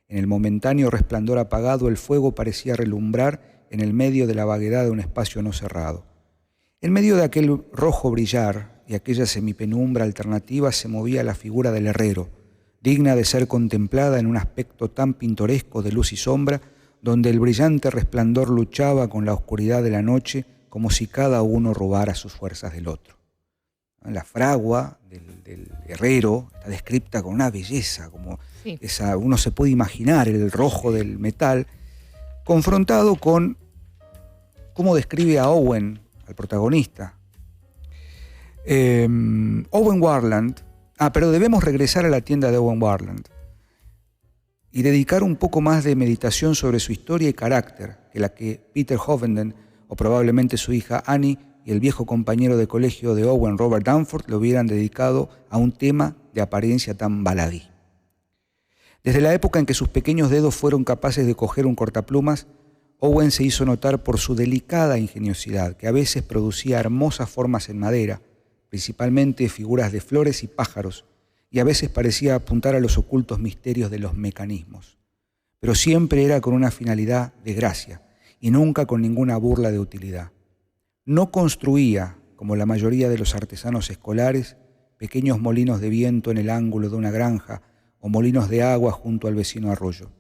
En el momentáneo resplandor apagado, el fuego parecía relumbrar en el medio de la vaguedad de un espacio no cerrado. En medio de aquel rojo brillar y aquella semipenumbra alternativa se movía la figura del herrero, digna de ser contemplada en un aspecto tan pintoresco de luz y sombra, donde el brillante resplandor luchaba con la oscuridad de la noche como si cada uno robara sus fuerzas del otro. La fragua del herrero está descrita con una belleza, como Sí. uno se puede imaginar el rojo del metal, confrontado con cómo describe a Owen, al protagonista. Owen Warland, pero debemos regresar a la tienda de Owen Warland y dedicar un poco más de meditación sobre su historia y carácter que la que Peter Hovenden, o probablemente su hija Annie, y el viejo compañero de colegio de Owen, Robert Danforth, le hubieran dedicado a un tema de apariencia tan baladí. Desde la época en que sus pequeños dedos fueron capaces de coger un cortaplumas, Owen se hizo notar por su delicada ingeniosidad, que a veces producía hermosas formas en madera, principalmente figuras de flores y pájaros, y a veces parecía apuntar a los ocultos misterios de los mecanismos. Pero siempre era con una finalidad de gracia, y nunca con ninguna burla de utilidad. No construía, como la mayoría de los artesanos escolares, pequeños molinos de viento en el ángulo de una granja o molinos de agua junto al vecino arroyo.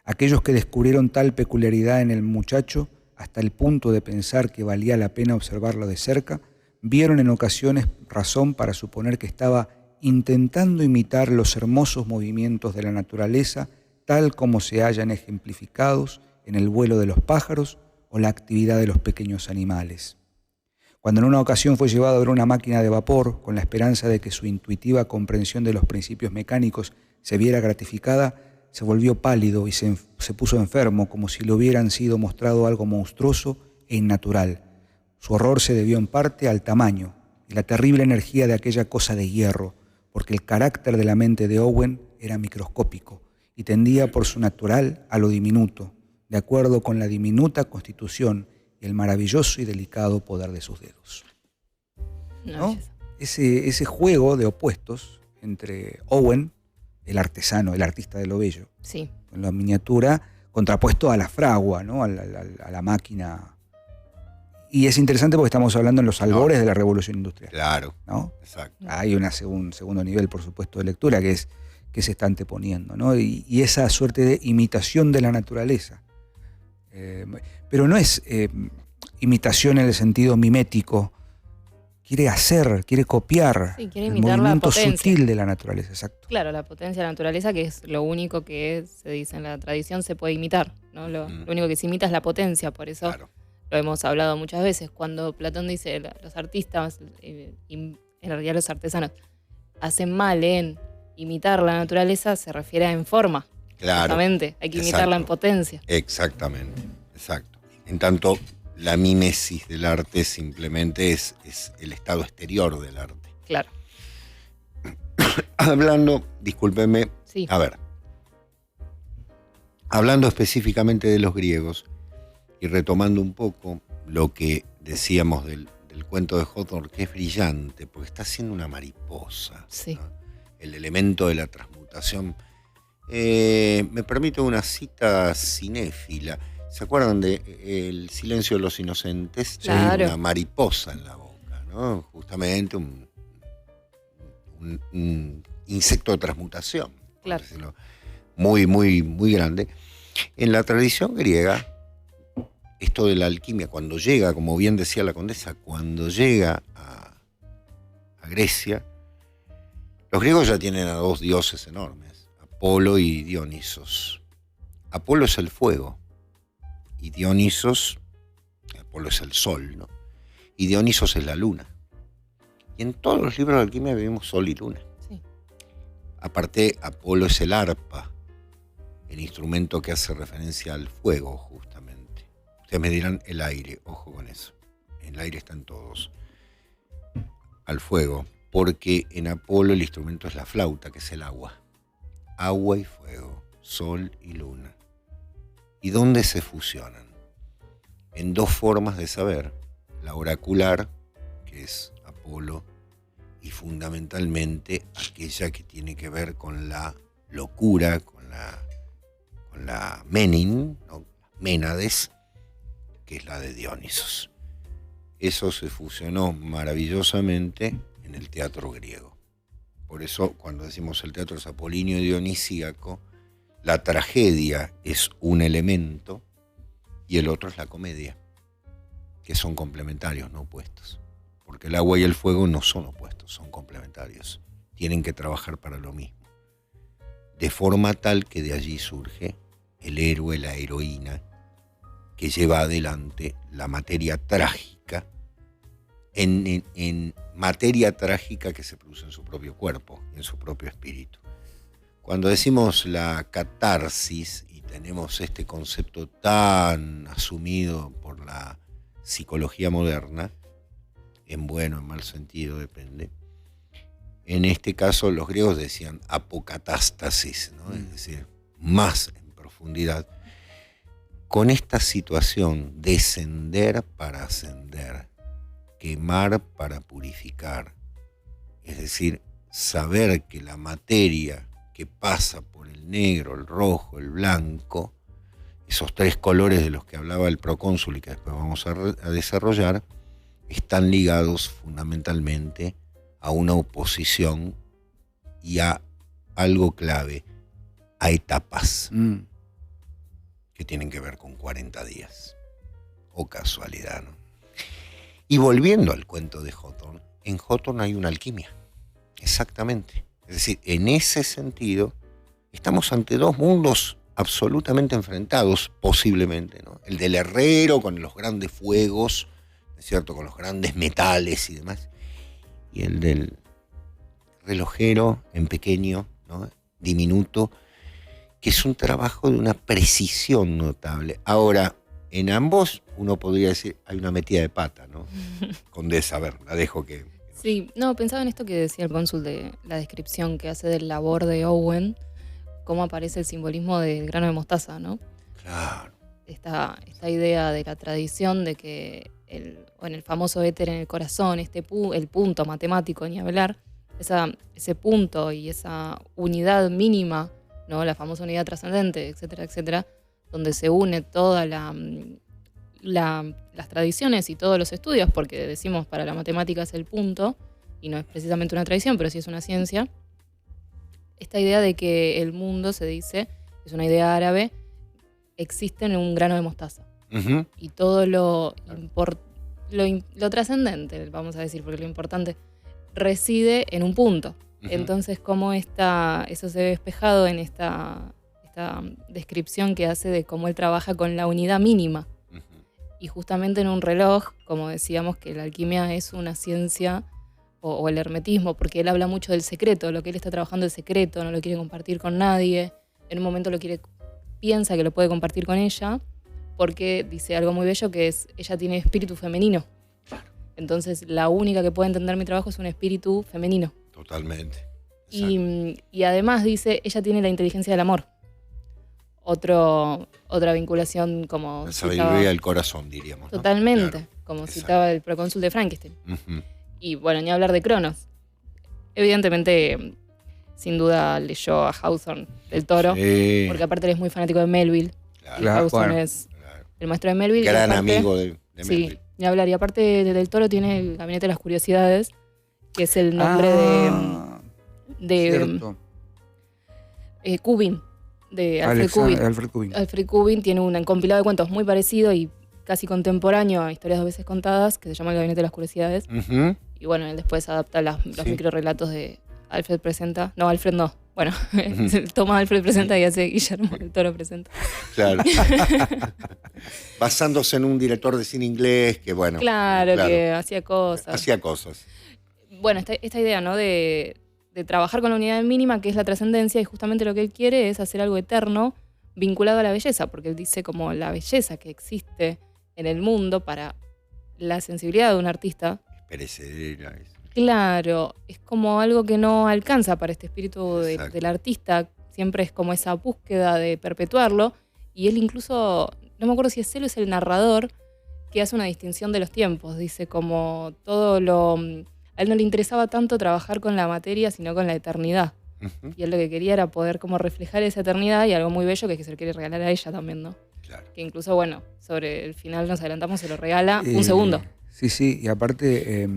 Aquellos que descubrieron tal peculiaridad en el muchacho, hasta el punto de pensar que valía la pena observarlo de cerca, vieron en ocasiones razón para suponer que estaba intentando imitar los hermosos movimientos de la naturaleza tal como se hallan ejemplificados en el vuelo de los pájaros o la actividad de los pequeños animales. Cuando en una ocasión fue llevado a ver una máquina de vapor con la esperanza de que su intuitiva comprensión de los principios mecánicos se viera gratificada, se volvió pálido y se puso enfermo, como si le hubieran sido mostrado algo monstruoso e innatural. Su horror se debió en parte al tamaño y la terrible energía de aquella cosa de hierro, porque el carácter de la mente de Owen era microscópico y tendía por su natural a lo diminuto, de acuerdo con la diminuta constitución y el maravilloso y delicado poder de sus dedos. ¿No? Ese juego de opuestos entre Owen, el artesano, el artista de lo bello, Sí. con la miniatura, contrapuesto a la fragua, ¿no? a la máquina. Y es interesante porque estamos hablando en los albores de la Revolución Industrial. Claro, ¿No? exacto. Hay un segundo nivel, por supuesto, de lectura que se está anteponiendo, ¿no? Y esa suerte de imitación de la naturaleza. Pero no es imitación en el sentido mimético. Quiere copiar Sí, quiere el imitar la movimiento potencia. sutil de la naturaleza, exacto. Claro, la potencia de la naturaleza, que es lo único que se dice en la tradición, se puede imitar, ¿no? Lo único que se imita es la potencia, por eso Claro. lo hemos hablado muchas veces. Cuando Platón dice los artistas, y en realidad los artesanos, hacen mal en imitar la naturaleza, se refiere a en forma. Claro. Exactamente, hay que imitarla en Exacto. potencia. Exactamente, exacto. En tanto, la mímesis del arte simplemente es el estado exterior del arte. Claro, Hablando, discúlpeme, sí. a ver, hablando específicamente de los griegos y retomando un poco lo que decíamos del cuento de Hawthorne, que es brillante, porque está haciendo una mariposa. Sí. ¿no? El elemento de la transmutación. Me permite una cita cinéfila. ¿Se acuerdan de El silencio de los inocentes? Claro. Hay una mariposa en la boca, ¿no? Justamente un insecto de transmutación, por Claro. decirlo muy, muy, muy grande. En la tradición griega, esto de la alquimia, cuando llega, como bien decía la condesa, cuando llega a Grecia, los griegos ya tienen a dos dioses enormes, Apolo y Dionisos. Apolo es el fuego, y Dionisos, Apolo es el sol, ¿no? Y Dionisos es la luna. Y en todos los libros de alquimia vemos sol y luna. Sí. Aparte, Apolo es el arpa, el instrumento que hace referencia al fuego, justamente. Ustedes me dirán el aire, ojo con eso. El aire está en todos. Al fuego, porque en Apolo el instrumento es la flauta, que es el agua. Agua y fuego, sol y luna. ¿Y dónde se fusionan? En dos formas de saber. La oracular, que es Apolo, y fundamentalmente aquella que tiene que ver con la locura, con la Menin, ¿no? Ménades, que es la de Dionisos. Eso se fusionó maravillosamente en el teatro griego. Por eso, cuando decimos el teatro es apolíneo y dionisíaco, la tragedia es un elemento y el otro es la comedia, que son complementarios, no opuestos. Porque el agua y el fuego no son opuestos, son complementarios. Tienen que trabajar para lo mismo. De forma tal que de allí surge el héroe, la heroína, que lleva adelante la materia trágica, en materia trágica que se produce en su propio cuerpo, en su propio espíritu. Cuando decimos la catarsis, y tenemos este concepto tan asumido por la psicología moderna, en bueno, en mal sentido, depende. En este caso los griegos decían apocatástasis, ¿no? Es decir, más en profundidad. Con esta situación, descender para ascender, quemar para purificar, es decir, saber que la materia que pasa por el negro, el rojo, el blanco, esos tres colores de los que hablaba el procónsul y que después vamos a desarrollar, están ligados fundamentalmente a una oposición y a algo clave, a etapas que tienen que ver con 40 días. O casualidad, ¿no? Y volviendo al cuento de Hawthorne, en Hawthorne hay una alquimia, exactamente. Es decir, en ese sentido, estamos ante dos mundos absolutamente enfrentados, posiblemente, ¿no? El del herrero con los grandes fuegos, ¿cierto? Con los grandes metales y demás, y el del relojero en pequeño, ¿no? Diminuto, que es un trabajo de una precisión notable. Ahora, en ambos uno podría decir hay una metida de pata, ¿no? Condesa, a ver, la dejo que... Sí, no, pensaba en esto que decía el cónsul de la descripción que hace del labor de Owen, cómo aparece el simbolismo del grano de mostaza, ¿no? Claro. Esta idea de la tradición de que en el famoso éter en el corazón, el punto matemático, ni hablar, ese punto y esa unidad mínima, ¿no? La famosa unidad trascendente, etcétera, etcétera, donde se une toda las tradiciones y todos los estudios, porque decimos para la matemática es el punto, y no es precisamente una tradición, pero sí es una ciencia. Esta idea de que el mundo, se dice, es una idea árabe, existe en un grano de mostaza. Uh-huh. Y todo lo trascendente, vamos a decir, porque lo importante reside en un punto. Uh-huh. Entonces, cómo eso se ve despejado en esta descripción que hace de cómo él trabaja con la unidad mínima. Uh-huh. Y justamente en un reloj, como decíamos, que la alquimia es una ciencia, o el hermetismo, porque él habla mucho del secreto, lo que él está trabajando es secreto, no lo quiere compartir con nadie, en un momento piensa que lo puede compartir con ella, porque dice algo muy bello que es, ella tiene espíritu femenino. Entonces la única que puede entender mi trabajo es un espíritu femenino. Totalmente. Y además dice, ella tiene la inteligencia del amor. Otra vinculación como... La sabiduría del corazón, diríamos, ¿no? Totalmente, claro. como Exacto. citaba el procónsul de Frankenstein. Uh-huh. Y bueno, ni hablar de Cronos. Evidentemente, sin duda leyó a Hawthorne del Toro, sí. Porque aparte él es muy fanático de Melville. Claro. Y Hawthorne Bueno. es el maestro de Melville. Gran aparte, amigo de Melville. Sí, ni hablar. Y aparte del Toro tiene el Gabinete de las Curiosidades, que es el nombre de cierto. Cubin, de Alfred Kubin. Alfred Kubin. Alfred Kubin tiene un compilado de cuentos muy parecido y casi contemporáneo a Historias dos veces contadas, que se llama El Gabinete de las Curiosidades. Ujú. Y bueno, él después adapta los Sí. microrelatos de Alfred Presenta. No, Alfred no. Bueno, toma Alfred Presenta y hace Guillermo del Toro Presenta. Claro. Basándose en un director de cine inglés que, bueno. Claro, que hacía cosas. Hacía cosas. Bueno, esta idea, ¿no? De trabajar con la unidad mínima, que es la trascendencia, y justamente lo que él quiere es hacer algo eterno vinculado a la belleza, porque él dice como la belleza que existe en el mundo para la sensibilidad de un artista. Perecedera. Claro, es como algo que no alcanza para este espíritu Exacto. del artista, siempre es como esa búsqueda de perpetuarlo, y él incluso, no me acuerdo si es él o es el narrador, que hace una distinción de los tiempos, dice como todo lo... A él no le interesaba tanto trabajar con la materia, sino con la eternidad, Ujú. y él lo que quería era poder como reflejar esa eternidad, y algo muy bello que es que se lo quiere regalar a ella también, ¿no? Claro. Que incluso, bueno, sobre el final nos adelantamos, se lo regala un segundo. Sí, y aparte,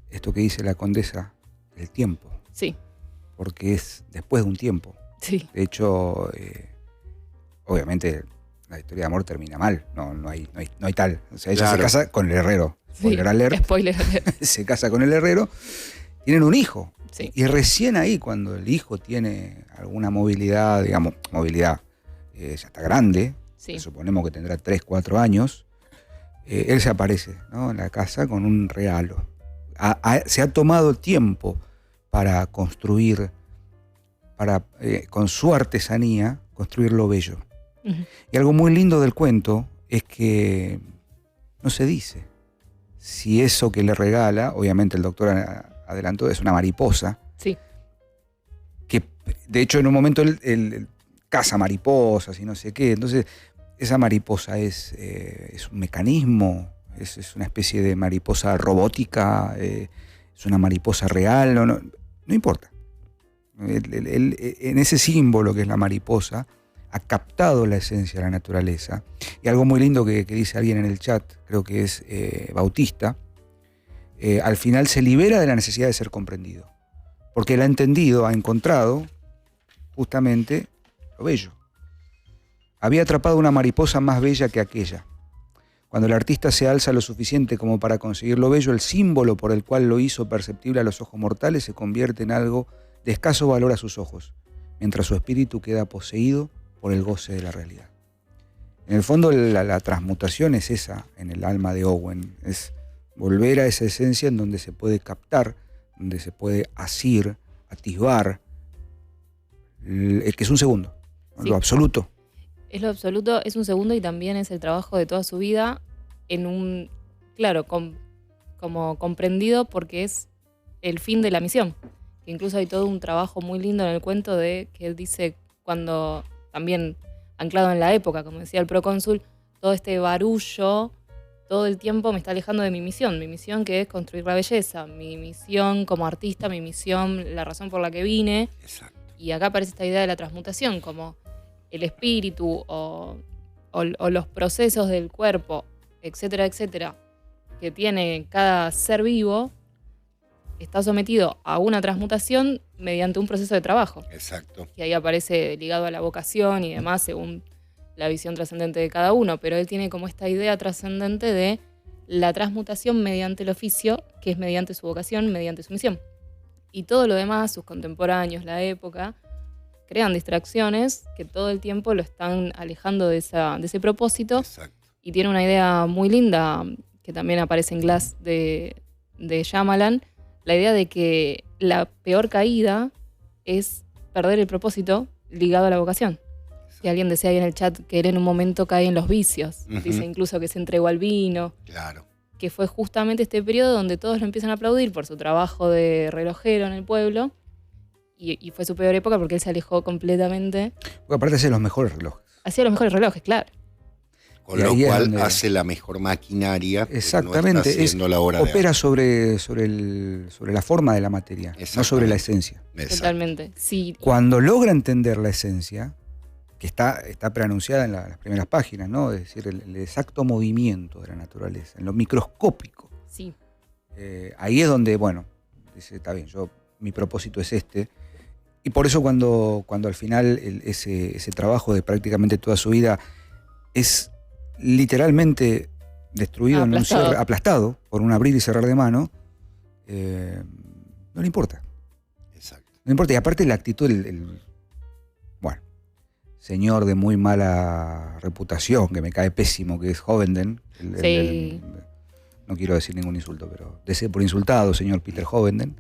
esto que dice la condesa, el tiempo, Sí, porque es después de un tiempo. sí, De hecho, obviamente la historia de amor termina mal, no hay tal. O sea, ella Claro. se casa con el herrero. sí. Spoiler alert. Spoiler alert. Se casa con el herrero, tienen un hijo. Sí. Y recién ahí, cuando el hijo tiene alguna movilidad, digamos, ya está grande, Sí. suponemos que tendrá 3, 4 años, él se aparece, ¿no?, en la casa con un regalo. Se ha tomado tiempo para construir, con su artesanía, construir lo bello. Ujú. Y algo muy lindo del cuento es que no se dice si eso que le regala, obviamente el doctor adelantó, es una mariposa, Sí, que de hecho en un momento él caza mariposas y no sé qué, entonces esa mariposa es un mecanismo, es una especie de mariposa robótica, es una mariposa real, no importa. Él, en ese símbolo que es la mariposa, ha captado la esencia de la naturaleza. Y algo muy lindo que dice alguien en el chat, creo que es Bautista, al final se libera de la necesidad de ser comprendido. Porque él ha entendido, ha encontrado justamente lo bello. Había atrapado una mariposa más bella que aquella. Cuando el artista se alza lo suficiente como para conseguir lo bello, el símbolo por el cual lo hizo perceptible a los ojos mortales se convierte en algo de escaso valor a sus ojos, mientras su espíritu queda poseído por el goce de la realidad. En el fondo la transmutación es esa en el alma de Owen, es volver a esa esencia en donde se puede captar, donde se puede asir, atisbar, que es un segundo, Sí. lo absoluto. es lo absoluto, es un segundo y también es el trabajo de toda su vida en un, claro, como comprendido porque es el fin de la misión. Que incluso hay todo un trabajo muy lindo en el cuento de que él dice cuando, también anclado en la época, como decía el procónsul, todo este barullo, todo el tiempo me está alejando de mi misión que es construir la belleza, mi misión como artista, mi misión, la razón por la que vine. Exacto. Y acá aparece esta idea de la transmutación, como el espíritu o los procesos del cuerpo, etcétera, etcétera, que tiene cada ser vivo, está sometido a una transmutación mediante un proceso de trabajo. Exacto. Y ahí aparece ligado a la vocación y demás, según la visión trascendente de cada uno. Pero él tiene como esta idea trascendente de la transmutación mediante el oficio, que es mediante su vocación, mediante su misión. Y todo lo demás, sus contemporáneos, la época, crean distracciones que todo el tiempo lo están alejando de ese propósito. Exacto. Y tiene una idea muy linda, que también aparece en Glass de Shyamalan, la idea de que la peor caída es perder el propósito ligado a la vocación. Y alguien decía ahí en el chat que él en un momento cae en los vicios. Ujú. Dice incluso que se entregó al vino, Claro. que fue justamente este periodo donde todos lo empiezan a aplaudir por su trabajo de relojero en el pueblo. Y fue su peor época porque él se alejó completamente. Porque aparte hace los mejores relojes. Hacía los mejores relojes, claro. Con Y lo ahí es cual donde- hace la mejor maquinaria. que Exactamente, No está haciendo la obra de opera arte. sobre la forma de la materia, no sobre la esencia. Exacto. Totalmente. Sí, Cuando logra entender la esencia, que está preanunciada en las primeras páginas, ¿no? Es decir, el exacto movimiento de la naturaleza, en lo microscópico. sí. Ahí es donde, bueno, dice, está bien, mi propósito es este. Y por eso cuando al final ese trabajo de prácticamente toda su vida es literalmente destruido en un cierre, aplastado por un abrir y cerrar de mano, no le importa. Exacto. No le importa. Y aparte la actitud, bueno, señor de muy mala reputación, que me cae pésimo, que es Hovenden. No quiero decir ningún insulto, pero desee por insultado, señor Peter Hovenden.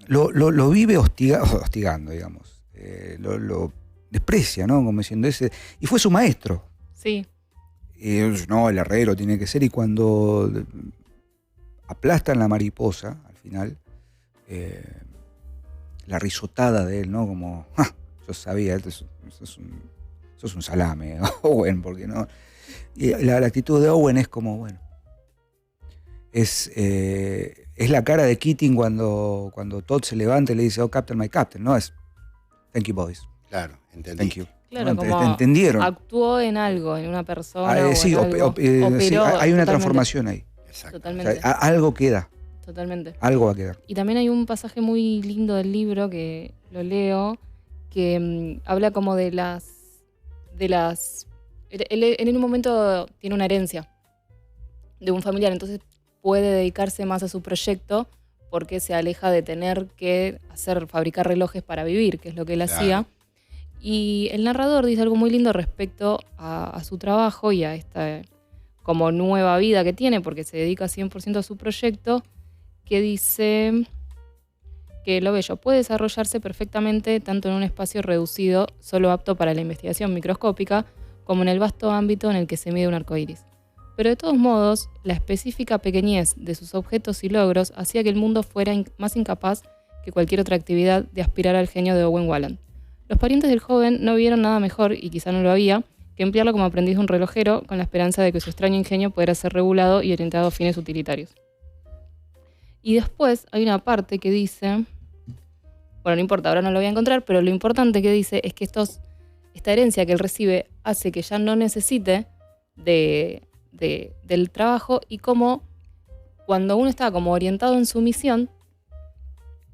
Lo vive hostigando, digamos. Lo desprecia, ¿no? Como diciendo ese. Y fue su maestro. Sí. Y no, el herrero tiene que ser. Y cuando aplastan la mariposa, al final, la risotada de él, ¿no? Como, yo sabía, sos un salame, Owen, porque no. Y la actitud de Owen es como, bueno. Es la cara de Keating cuando Todd se levanta y le dice, oh, Captain, my Captain, ¿no? Es, thank you, boys. Claro, entendí. Thank you. Claro, ¿no? como ¿Entendieron? actuó en algo, en una persona. Sí, operó, sí, hay una totalmente. transformación ahí. Exacto. Totalmente. O sea, algo queda. Totalmente. Algo va a quedar. Y también hay un pasaje muy lindo del libro que lo leo, que habla como de las... Él en un momento tiene una herencia de un familiar, entonces puede dedicarse más a su proyecto porque se aleja de tener que fabricar relojes para vivir, que es lo que él hacía. Y el narrador dice algo muy lindo respecto a su trabajo y a esta como nueva vida que tiene, porque se dedica 100% a su proyecto, que dice que lo bello puede desarrollarse perfectamente tanto en un espacio reducido, solo apto para la investigación microscópica, como en el vasto ámbito en el que se mide un arcoíris. Pero de todos modos, la específica pequeñez de sus objetos y logros hacía que el mundo fuera más incapaz que cualquier otra actividad de aspirar al genio de Owen Walland. Los parientes del joven no vieron nada mejor, y quizá no lo había, que emplearlo como aprendiz de un relojero con la esperanza de que su extraño ingenio pudiera ser regulado y orientado a fines utilitarios. Y después hay una parte que dice, bueno, no importa, ahora no lo voy a encontrar, pero lo importante que dice es que esta herencia que él recibe hace que ya no necesite del trabajo, y como cuando uno está como orientado en su misión,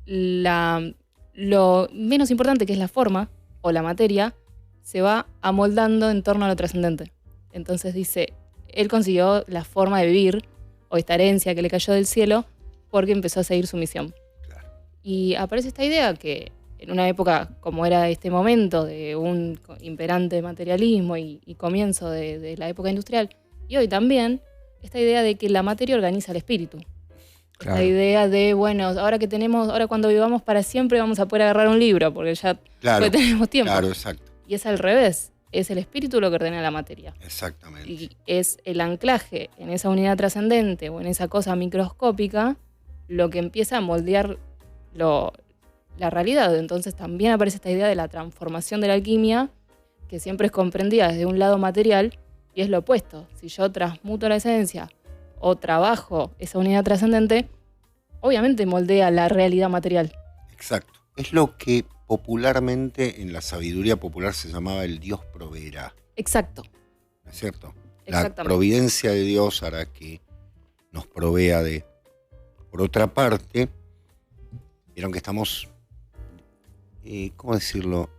lo menos importante, que es la forma o la materia, se va amoldando en torno a lo trascendente. Entonces dice, él consiguió la forma de vivir, o esta herencia que le cayó del cielo, porque empezó a seguir su misión. Claro. Y aparece esta idea que en una época como era este momento de un imperante materialismo y comienzo de la época industrial, y hoy también, esta idea de que la materia organiza el espíritu. Claro. Esta idea de, bueno, ahora cuando vivamos para siempre vamos a poder agarrar un libro, porque ya tenemos tiempo. Claro, exacto. Y es al revés, es el espíritu lo que ordena la materia. Exactamente. Y es el anclaje en esa unidad trascendente o en esa cosa microscópica lo que empieza a moldear la realidad. Entonces también aparece esta idea de la transformación de la alquimia, que siempre es comprendida desde un lado material, y es lo opuesto. Si yo transmuto la esencia o trabajo esa unidad trascendente, obviamente moldea la realidad material. Exacto. Es lo que popularmente en la sabiduría popular se llamaba el Dios proveerá. Exacto. ¿No es cierto? La Exactamente. providencia de Dios hará que nos provea de... Por otra parte, vieron que estamos, ¿cómo decirlo?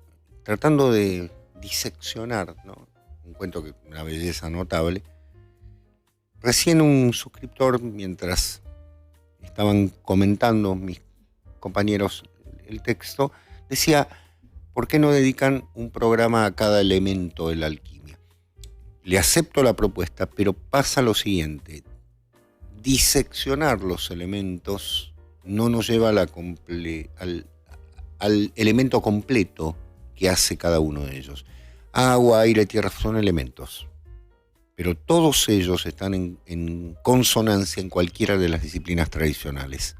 Tratando de diseccionar, ¿no? Un cuento que una belleza notable. Recién un suscriptor, mientras estaban comentando mis compañeros el texto, decía, ¿por qué no dedican un programa a cada elemento de la alquimia? Le acepto la propuesta, pero pasa lo siguiente. Diseccionar los elementos no nos lleva a al elemento completo que hace cada uno de ellos. Agua, aire, tierra son elementos, pero todos ellos están en consonancia en cualquiera de las disciplinas tradicionales,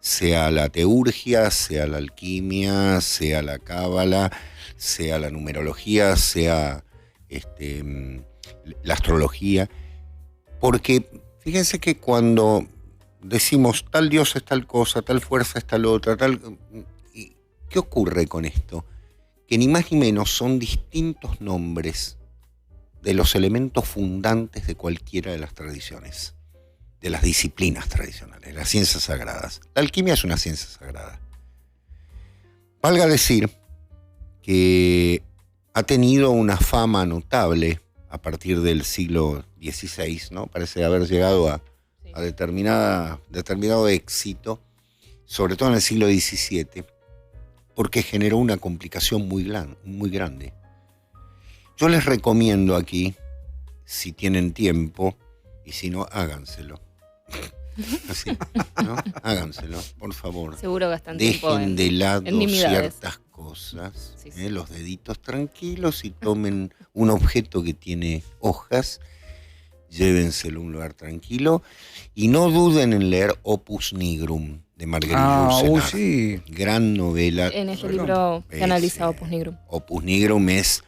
sea la teurgia, sea la alquimia, sea la cábala, sea la numerología, sea la astrología, porque fíjense que cuando decimos tal dios es tal cosa, tal fuerza es tal otra, ¿qué ocurre con esto? Que ni más ni menos son distintos nombres de los elementos fundantes de cualquiera de las tradiciones, de las disciplinas tradicionales, las ciencias sagradas. La alquimia es una ciencia sagrada. Valga decir que ha tenido una fama notable a partir del siglo XVI, ¿no? Parece haber llegado a determinado éxito, sobre todo en el siglo XVII, porque generó una complicación muy grande. Yo les recomiendo aquí, si tienen tiempo, y si no, háganselo. Así, ¿no? Háganselo, por favor. Seguro gastan tiempo Dejen de lado en nimiedades. ciertas cosas, Sí, sí. los deditos tranquilos, y tomen un objeto que tiene hojas, llévenselo a un lugar tranquilo, y no duden en leer Opus Nigrum de Marguerite Yourcenar. Sí. Gran novela. En este libro que analiza Opus Nigrum. Opus Nigrum es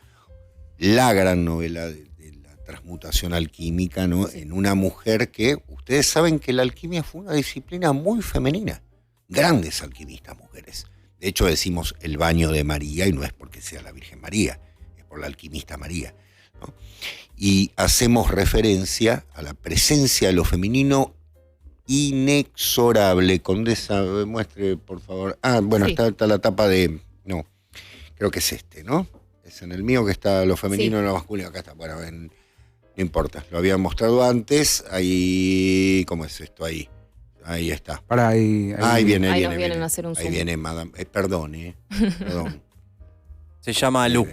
la gran novela de la transmutación alquímica, ¿no? Sí. En una mujer que, ustedes saben que la alquimia fue una disciplina muy femenina. Grandes alquimistas mujeres. De hecho decimos el baño de María, y no es porque sea la Virgen María, es por la alquimista María, ¿no? Y hacemos referencia a la presencia de lo femenino inexorable. Condesa, muestre, por favor. Ah, bueno, Sí. está la tapa de... No, creo que es este, ¿no? Es en el mío que está lo femenino y lo masculino. Acá está. Bueno, no importa. Lo había mostrado antes. Ahí... ¿Cómo es esto? Ahí. Ahí está. Para ahí. Ahí viene, Ahí viene. nos vienen a hacer un Ahí zoom. viene, madame. Perdón. Perdón. Se llama Lu.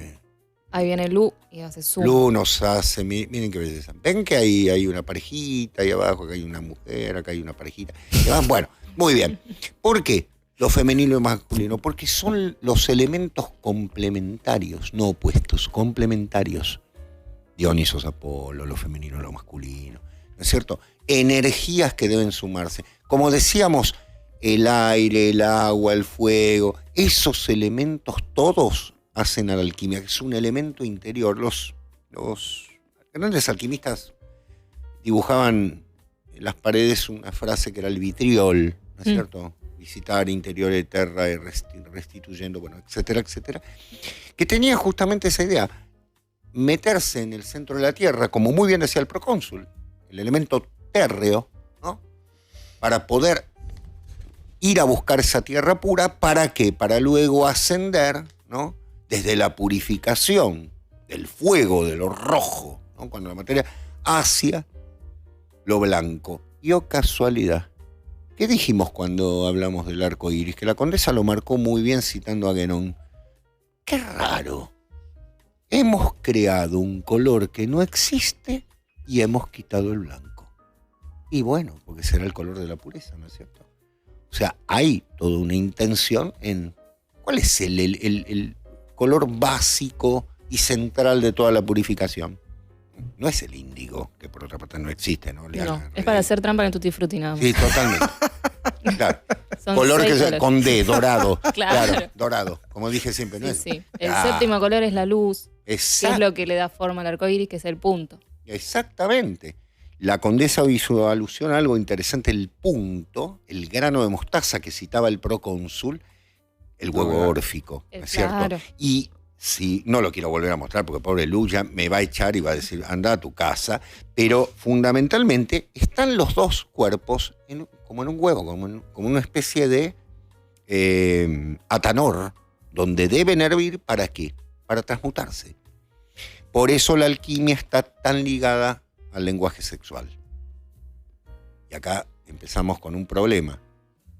Ahí viene Lu y hace zoom. Lu nos hace, miren qué belleza. Ven que ahí hay una parejita, ahí abajo, acá hay una mujer, acá hay una parejita. Y van, bueno, muy bien. ¿Por qué lo femenino y lo masculino? Porque son los elementos complementarios, no opuestos, complementarios. Dionisos, Apolo, lo femenino, lo masculino, ¿no es cierto? Energías que deben sumarse. Como decíamos, el aire, el agua, el fuego, esos elementos todos hacen a la alquimia, que es un elemento interior. Los grandes alquimistas dibujaban en las paredes una frase que era el vitriol, ¿no es cierto? Visitar interior terra y restituyendo, bueno, etcétera, etcétera, que tenía justamente esa idea, meterse en el centro de la tierra, como muy bien decía el procónsul, el elemento térreo, ¿no? Para poder ir a buscar esa tierra pura. ¿Para qué? Para luego ascender, ¿no? Desde la purificación del fuego, de lo rojo, ¿no? Cuando la materia, hacia lo blanco. Y oh casualidad, ¿qué dijimos cuando hablamos del arco iris? Que la condesa lo marcó muy bien citando a Guénon. ¡Qué raro! Hemos creado un color que no existe y hemos quitado el blanco. Y bueno, porque será el color de la pureza, ¿no es cierto? O sea, hay toda una intención en cuál es el color básico y central de toda la purificación. No es el índigo, que por otra parte no existe, ¿no? No, es para hacer trampa en el Tutti Frutti nada más. Sí, totalmente. Claro. Son Color 6 que colores. con D, dorado. Claro. Dorado. Como dije siempre, ¿no Sí, es? sí. El Ah, séptimo color es la luz, que exacto. es lo que le da forma al arco iris, que es el punto. Exactamente. La condesa hizo alusión a algo interesante, el punto, el grano de mostaza que citaba el procónsul, el huevo órfico, ¿no es cierto? Claro. Y si no lo quiero volver a mostrar porque pobre Lu ya me va a echar y va a decir, anda a tu casa, pero fundamentalmente están los dos cuerpos como en un huevo, como una especie de atanor, donde deben hervir, ¿para qué? Para transmutarse. Por eso la alquimia está tan ligada al lenguaje sexual. Y acá empezamos con un problema.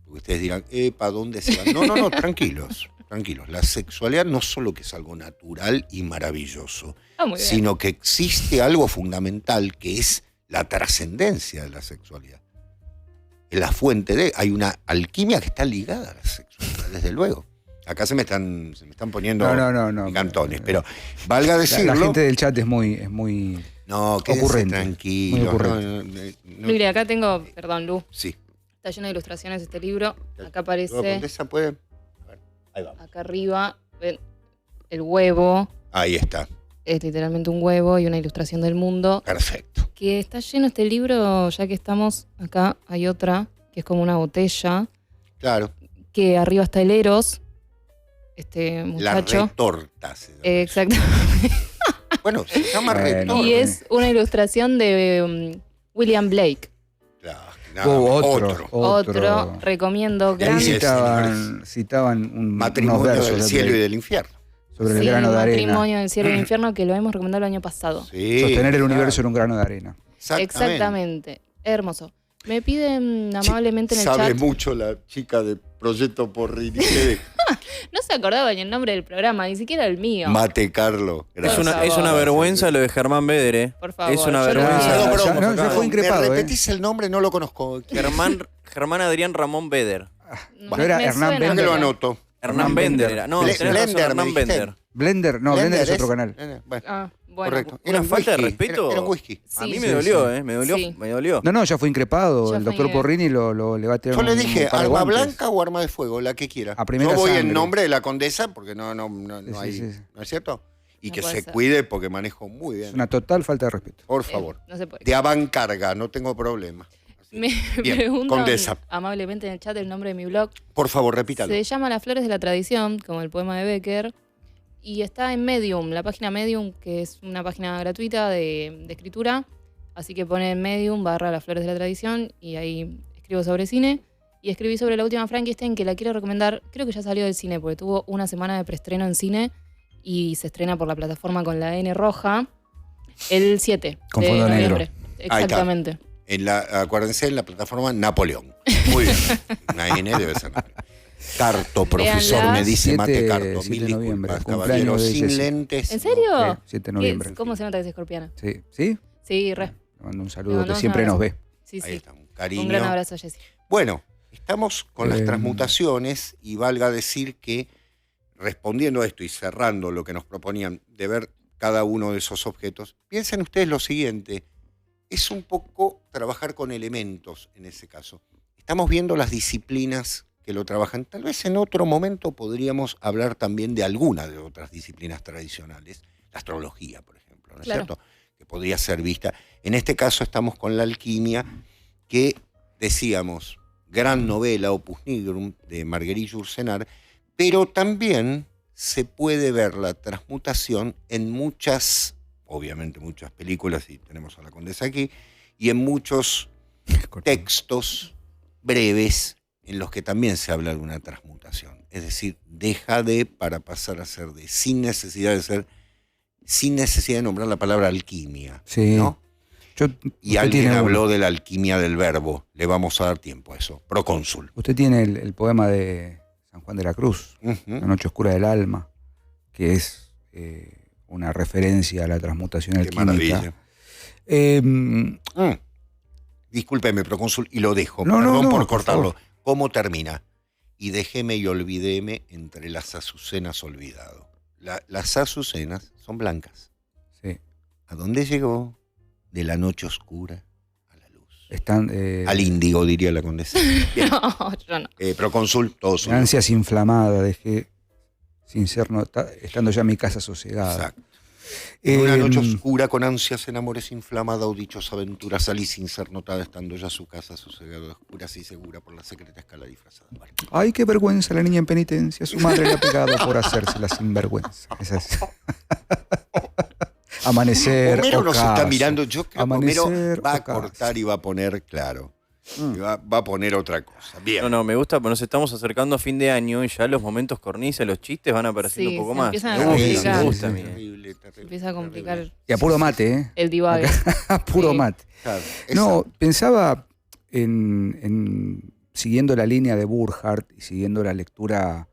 Porque ustedes dirán, ¿para dónde se van? No, tranquilos, tranquilos. La sexualidad no solo que es algo natural y maravilloso, Muy bien. sino que existe algo fundamental que es la trascendencia de la sexualidad. Es la fuente de... Hay una alquimia que está ligada a la sexualidad, desde luego. Acá se me están poniendo No. cantones, pero valga decirlo... La gente del chat es muy No, quédense ocurrente, tranquilos. muy ocurrente. Mire, acá tengo, perdón, Lu, Sí. está lleno de ilustraciones este libro. Acá ¿La aparece, condesa puede? A ver, ahí va. acá arriba, ven, el huevo. Ahí está. Es literalmente un huevo y una ilustración del mundo. Perfecto. Que está lleno este libro, ya que estamos acá, hay otra, que es como una botella, Claro. que arriba está el Eros, este La muchacho. retorta. Se llama. Exacto. Bueno, se llama Bueno. retorta. Y es una ilustración de William Blake. Claro, Otro, recomiendo. Y ahí Gran... sí, citaban unos Matrimonio versos del cielo y del infierno. sobre el Sí, grano de arena. Matrimonio del cielo y el infierno, que lo hemos recomendado el año pasado. Sí, Sostener el claro. universo en un grano de arena. Exactamente. Hermoso. Me piden amablemente en el Sabe chat. mucho la chica de Proyecto Porrini. No se acordaba ni el nombre del programa, ni siquiera el mío. Mate Carlo. Por Es una favor. vergüenza lo de Germán Beder, ¿eh? Por favor, Es una yo lo vergüenza. quiero. No, Perdón, ya- perdón, no, ya fue increpado, ¿Me repetís el nombre? No lo conozco. Germán Adrián Ramón Beder. Pero era Hernán suena, ¿Por qué Bender. lo pero- anoto? Hernán Bender era. No, Ble- tenés razón, Blender, me Hernán dijiste. Bender. Blender, no, Blender es otro canal. Bueno, Ah, bueno. correcto. Una un falta de whisky, respeto. Era un whisky. A mí Sí, me sí, dolió, sí. ¿eh? Me dolió, Sí. me dolió. No, ya fue increpado. Ya El fue doctor increpado. Porrini le va a tirar Yo le un dije, par de ¿arma guantes. blanca o arma de fuego? La que quiera. A primera Yo voy sangre. en nombre de la condesa, porque no Sí, hay. sí, sí. ¿No es cierto? Y No que puede se ser. cuide porque manejo muy Es bien. una total falta de respeto. Por favor. No se puede. De avancarga, no tengo problema. Así. Me Bien, preguntan condesa. amablemente en el chat el nombre de mi blog. Por favor, repítalo. Se llama Las Flores de la Tradición, como el poema de Becker. Y está en Medium, la página Medium, que es una página gratuita de escritura. Así que ponen Medium / Las Flores de la Tradición y ahí escribo sobre cine. Y escribí sobre la última Frankenstein, que la quiero recomendar. Creo que ya salió del cine, porque tuvo una semana de preestreno en cine y se estrena por la plataforma con la N roja el 7 Con de fondo negro. noviembre. Exactamente. Acuérdense, en la plataforma Napoleón. Muy bien. Una N debe ser Napoleón. Carto, profesor, Véanla. me dice Mate 7 Carto. de Mil noviembre, disculpas, cumpleaños caballero, de sin Jessy. lentes. ¿En serio? 7 de noviembre. ¿Cómo se nota que es escorpiana? Sí, ¿sí? Sí, re. Le mando un Le saludo que mandamos siempre un nos abrazo. ve. Sí, Ahí sí. está, un cariño. Un gran abrazo, Jessy. Bueno, estamos con las Eh, transmutaciones y valga decir que respondiendo a esto y cerrando lo que nos proponían de ver cada uno de esos objetos, piensen ustedes lo siguiente, es un poco trabajar con elementos en ese caso. Estamos viendo las disciplinas que lo trabajan. Tal vez en otro momento podríamos hablar también de alguna de otras disciplinas tradicionales, la astrología, por ejemplo, ¿no es Claro. cierto? Que podría ser vista. En este caso estamos con la alquimia, que decíamos, gran novela, Opus Nigrum, de Marguerite Yourcenar, pero también se puede ver la transmutación en muchas, obviamente muchas películas, y tenemos a la condesa aquí, y en muchos textos breves en los que también se habla de una transmutación. Es decir, deja de para pasar a ser de, sin necesidad de nombrar la palabra alquimia. Sí. ¿No? Yo, Y usted alguien tiene habló uno. de la alquimia del verbo. Le vamos a dar tiempo a eso. Procónsul. Usted tiene el poema de San Juan de la Cruz, La Ujú. Noche Oscura del Alma, que es una referencia a la transmutación Qué alquímica. maravilla. Eh, Discúlpeme, procónsul, y lo dejo. No, Perdón no, por por cortarlo. favor. ¿Cómo termina? Y déjeme y olvidéme entre las azucenas olvidado. Las azucenas son blancas. sí, ¿A dónde llegó? De la noche oscura a la luz. están Al índigo, diría la condesa. Bien. No, yo no. Procónsul, todo suyo. ansias inflamadas, dejé sin ser nota, estando ya en mi casa sosegada. Exacto. En una noche Eh, oscura, con ansias en amores inflamada o dichos aventuras, salí sin ser notada, estando ya su casa sosegada, oscura y segura por la secreta escala disfrazada. Bueno, Ay, qué vergüenza la niña en penitencia. Su madre le ha pegado por hacérsela sinvergüenza. Esa es. Amanecer. Homero nos ocaso. está mirando. Yo creo que Homero Amanecer, va a ocaso. cortar y va a poner, claro, y va a poner otra cosa. Bien. No, me gusta, pero nos estamos acercando a fin de año y ya los momentos cornisa, los chistes van apareciendo Sí, un poco se más. empiezan a Me gusta, complicar. me gusta a mí. Terrible, terrible, Se empieza a complicar terrible. Y a puro mate, ¿eh? el divague. A puro Sí. mate. Claro, No, esa- pensaba en siguiendo la línea de Burkhardt y siguiendo la lectura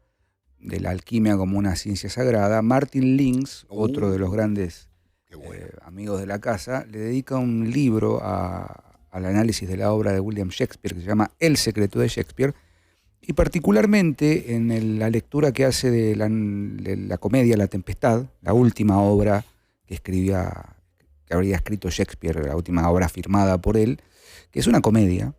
de la alquimia como una ciencia sagrada, Martin Links, otro de los grandes qué bueno. amigos de la casa, le dedica un libro al análisis de la obra de William Shakespeare que se llama El secreto de Shakespeare, y particularmente en la lectura que hace de la comedia La Tempestad, la última obra que habría escrito Shakespeare, la última obra firmada por él, que es una comedia.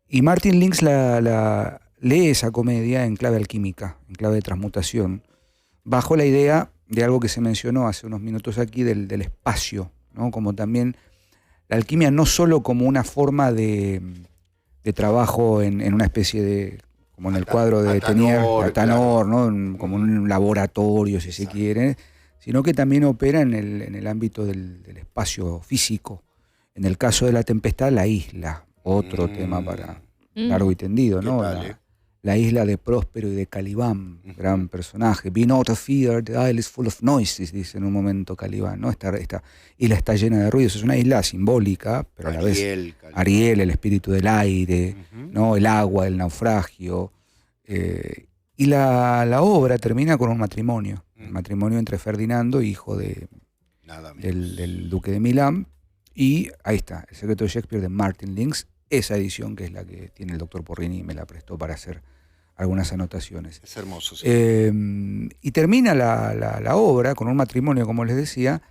Y Martin Links lee esa comedia en clave alquímica, en clave de transmutación, bajo la idea de algo que se mencionó hace unos minutos aquí, del espacio, ¿no? Como también la alquimia no solo como una forma de trabajo en una especie de, como en el cuadro de Tenier, Tanor, ¿no? Como un laboratorio, si se quiere, sino que también opera en el ámbito del espacio físico. En el caso de La Tempestad, la isla, Otro tema para largo y tendido, ¿Qué ¿no? tal, La isla de Próspero y de Calibán, gran personaje. Be not afeared, the isle is full of noises, dice en un momento Calibán, ¿no? Esta isla está llena de ruidos. Es una isla simbólica, pero a la vez Ariel, el espíritu del aire, ¿no? El agua, el naufragio. Y la obra termina con un matrimonio. El matrimonio entre Ferdinando, hijo del duque de Milán, y ahí está, El secreto de Shakespeare de Martin Links, esa edición que es la que tiene el doctor Porrini y me la prestó para hacer algunas anotaciones. Es hermoso. Sí. Y termina la obra con un matrimonio, como les decía,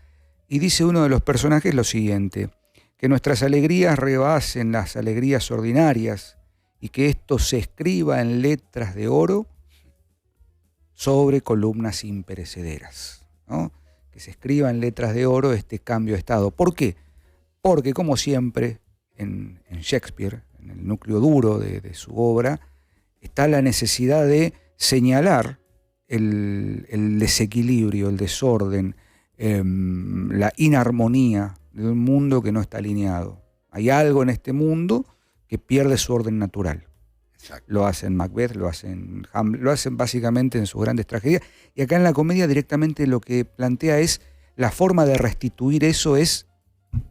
y dice uno de los personajes lo siguiente: que nuestras alegrías rebasen las alegrías ordinarias y que esto se escriba en letras de oro sobre columnas imperecederas, ¿no? Que se escriba en letras de oro este cambio de estado. ¿Por qué? Porque, como siempre, en Shakespeare, en el núcleo duro de su obra, está la necesidad de señalar el desequilibrio, el desorden, la inarmonía de un mundo que no está alineado. Hay algo en este mundo que pierde su orden natural. Exacto. Lo hacen Macbeth, lo hacen Hamlet, lo hacen básicamente en sus grandes tragedias. Y acá en la comedia directamente lo que plantea es la forma de restituir eso es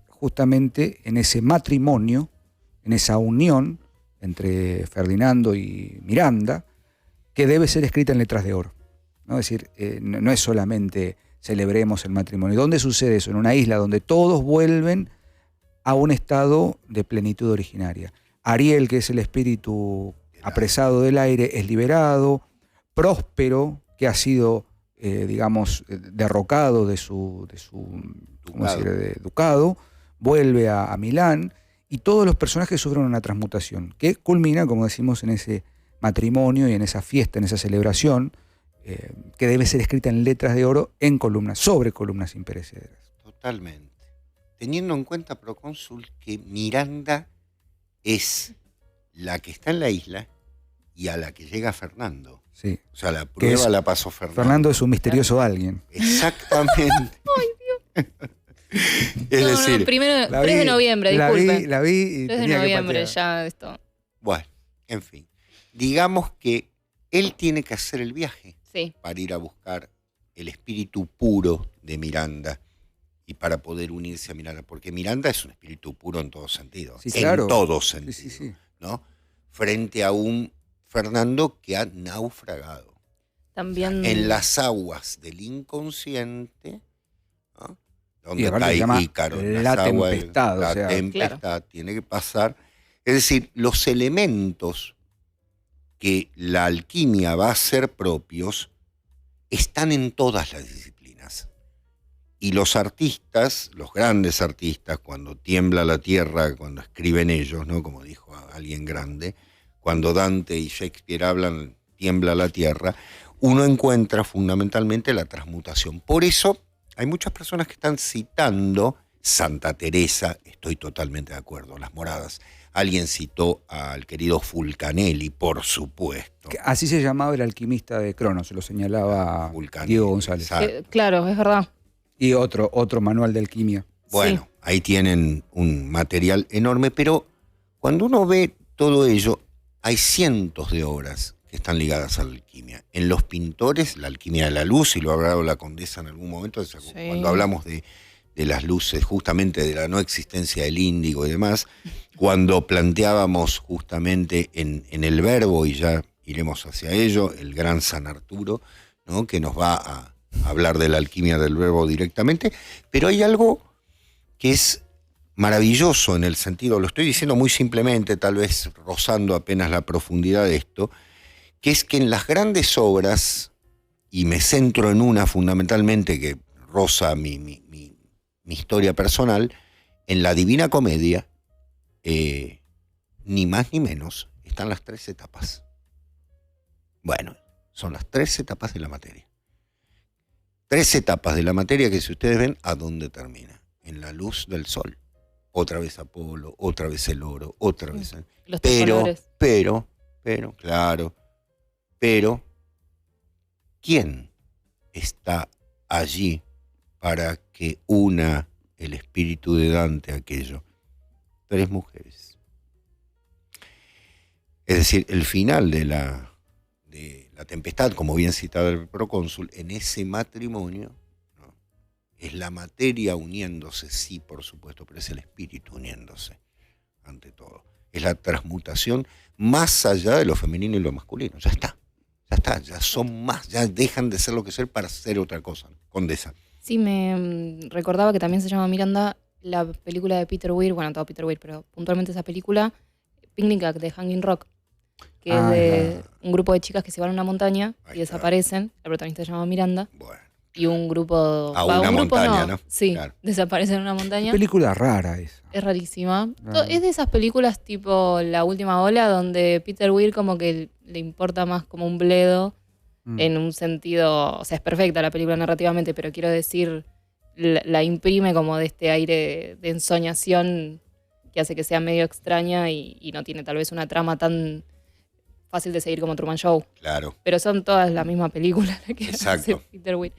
justamente en ese matrimonio, en esa unión entre Ferdinando y Miranda, que debe ser escrita en letras de oro, ¿no? Es decir, no es solamente celebremos el matrimonio. ¿Dónde sucede eso? En una isla donde todos vuelven a un estado de plenitud originaria. Ariel, que es el espíritu apresado del aire, es liberado. Próspero, que ha sido, derrocado de su ducado, vuelve a Milán, y todos los personajes sufren una transmutación, que culmina, como decimos, en ese matrimonio y en esa fiesta, en esa celebración, que debe ser escrita en letras de oro, en columnas, sobre columnas imperecederas. Totalmente. Teniendo en cuenta, procónsul, que Miranda es la que está en la isla y a la que llega Fernando. Sí. O sea, la prueba la pasó Fernando. Fernando es un misterioso alguien. Exactamente. ¡Ay, Dios! Es decir, primero, 3 de noviembre, disculpen. La vi y 3 de noviembre ya esto. Bueno, en fin. Digamos que él tiene que hacer el viaje para ir a buscar el espíritu puro de Miranda y para poder unirse a Miranda, porque Miranda es un espíritu puro en todo sentido. Sí, claro. En todo sentido. Sí. ¿No? Frente a un Fernando que ha naufragado. También en las aguas del inconsciente, ¿no? Donde está Ícaro, la tempestad. La tempestad tiene que pasar. Es decir, los elementos que la alquimia va a ser propios están en todas las disciplinas. Y los artistas, los grandes artistas, cuando tiembla la tierra, cuando escriben ellos, ¿no? Como dijo alguien grande, cuando Dante y Shakespeare hablan, tiembla la tierra, uno encuentra fundamentalmente la transmutación. Por eso hay muchas personas que están citando Santa Teresa, estoy totalmente de acuerdo, las moradas. Alguien citó al querido Fulcanelli, por supuesto. Así se llamaba el alquimista de Cronos, lo señalaba Diego González. Claro, es verdad. Y otro manual de alquimia. Bueno, ahí tienen un material enorme, pero cuando uno ve todo ello, hay cientos de obras que están ligadas a la alquimia. En los pintores, la alquimia de la luz, y lo ha hablado la condesa en algún momento, cuando hablamos de las luces, justamente de la no existencia del índigo y demás, cuando planteábamos justamente en el verbo, y ya iremos hacia ello, el gran San Arturo, ¿no? Que nos va a hablar de la alquimia del verbo directamente, pero hay algo que es maravilloso en el sentido, lo estoy diciendo muy simplemente, tal vez rozando apenas la profundidad de esto, que es que en las grandes obras, y me centro en una fundamentalmente que roza mi historia personal, en la Divina Comedia, ni más ni menos, están las 3 etapas. Bueno, son las 3 etapas de la materia. 3 etapas de la materia que, si ustedes ven, ¿a dónde termina? En la luz del sol. Otra vez Apolo, otra vez el oro, otra vez... Los pero, ¿quién está allí para que una el espíritu de Dante aquello? 3 mujeres. Es decir, el final de la tempestad, como bien citaba el procónsul, en ese matrimonio, ¿no? Es la materia uniéndose, sí, por supuesto, pero es el espíritu uniéndose, ante todo. Es la transmutación más allá de lo femenino y lo masculino. Ya está, ya son más, ya dejan de ser lo que ser para ser otra cosa. Condesa. Sí, me recordaba que también se llama Miranda la película de Peter Weir, bueno, todo Peter Weir, pero puntualmente esa película, Picnic at the Hanging Rock, que es de un grupo de chicas que se van a una montaña y desaparecen. La protagonista se llama Miranda. Bueno. Y un grupo... A una montaña, ¿no? Sí, Claro. desaparecen en una montaña. Qué película rara esa. Es rarísima. Ah. Es de esas películas tipo La Última Ola, donde Peter Weir como que le importa más como un bledo en un sentido... O sea, es perfecta la película narrativamente, pero quiero decir, la imprime como de este aire de ensoñación que hace que sea medio extraña y no tiene tal vez una trama tan fácil de seguir como Truman Show. Claro. Pero son todas la misma película la que Exacto. hace Peter Weir.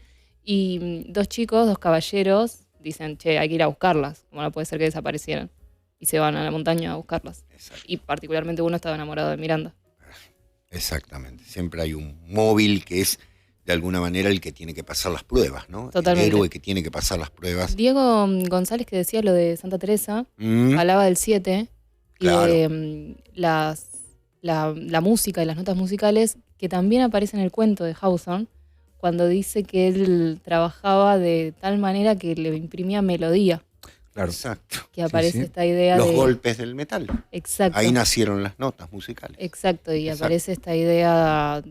Y dos chicos, dos caballeros, dicen, che, hay que ir a buscarlas. Como no puede ser que desaparecieran. Y se van a la montaña a buscarlas. Exacto. Y particularmente uno estaba enamorado de Miranda. Exactamente. Siempre hay un móvil que es, de alguna manera, el que tiene que pasar las pruebas, ¿no? Totalmente. El héroe que tiene que pasar las pruebas. Diego González, que decía lo de Santa Teresa, Mm, hablaba del 7 y Claro. de la música y las notas musicales que también aparecen en el cuento de Hawthorne, cuando dice que él trabajaba de tal manera que le imprimía melodía, Claro. Exacto. que aparece sí. esta idea Los de... golpes del metal. Exacto. Ahí nacieron las notas musicales. Exacto, y Exacto. aparece esta idea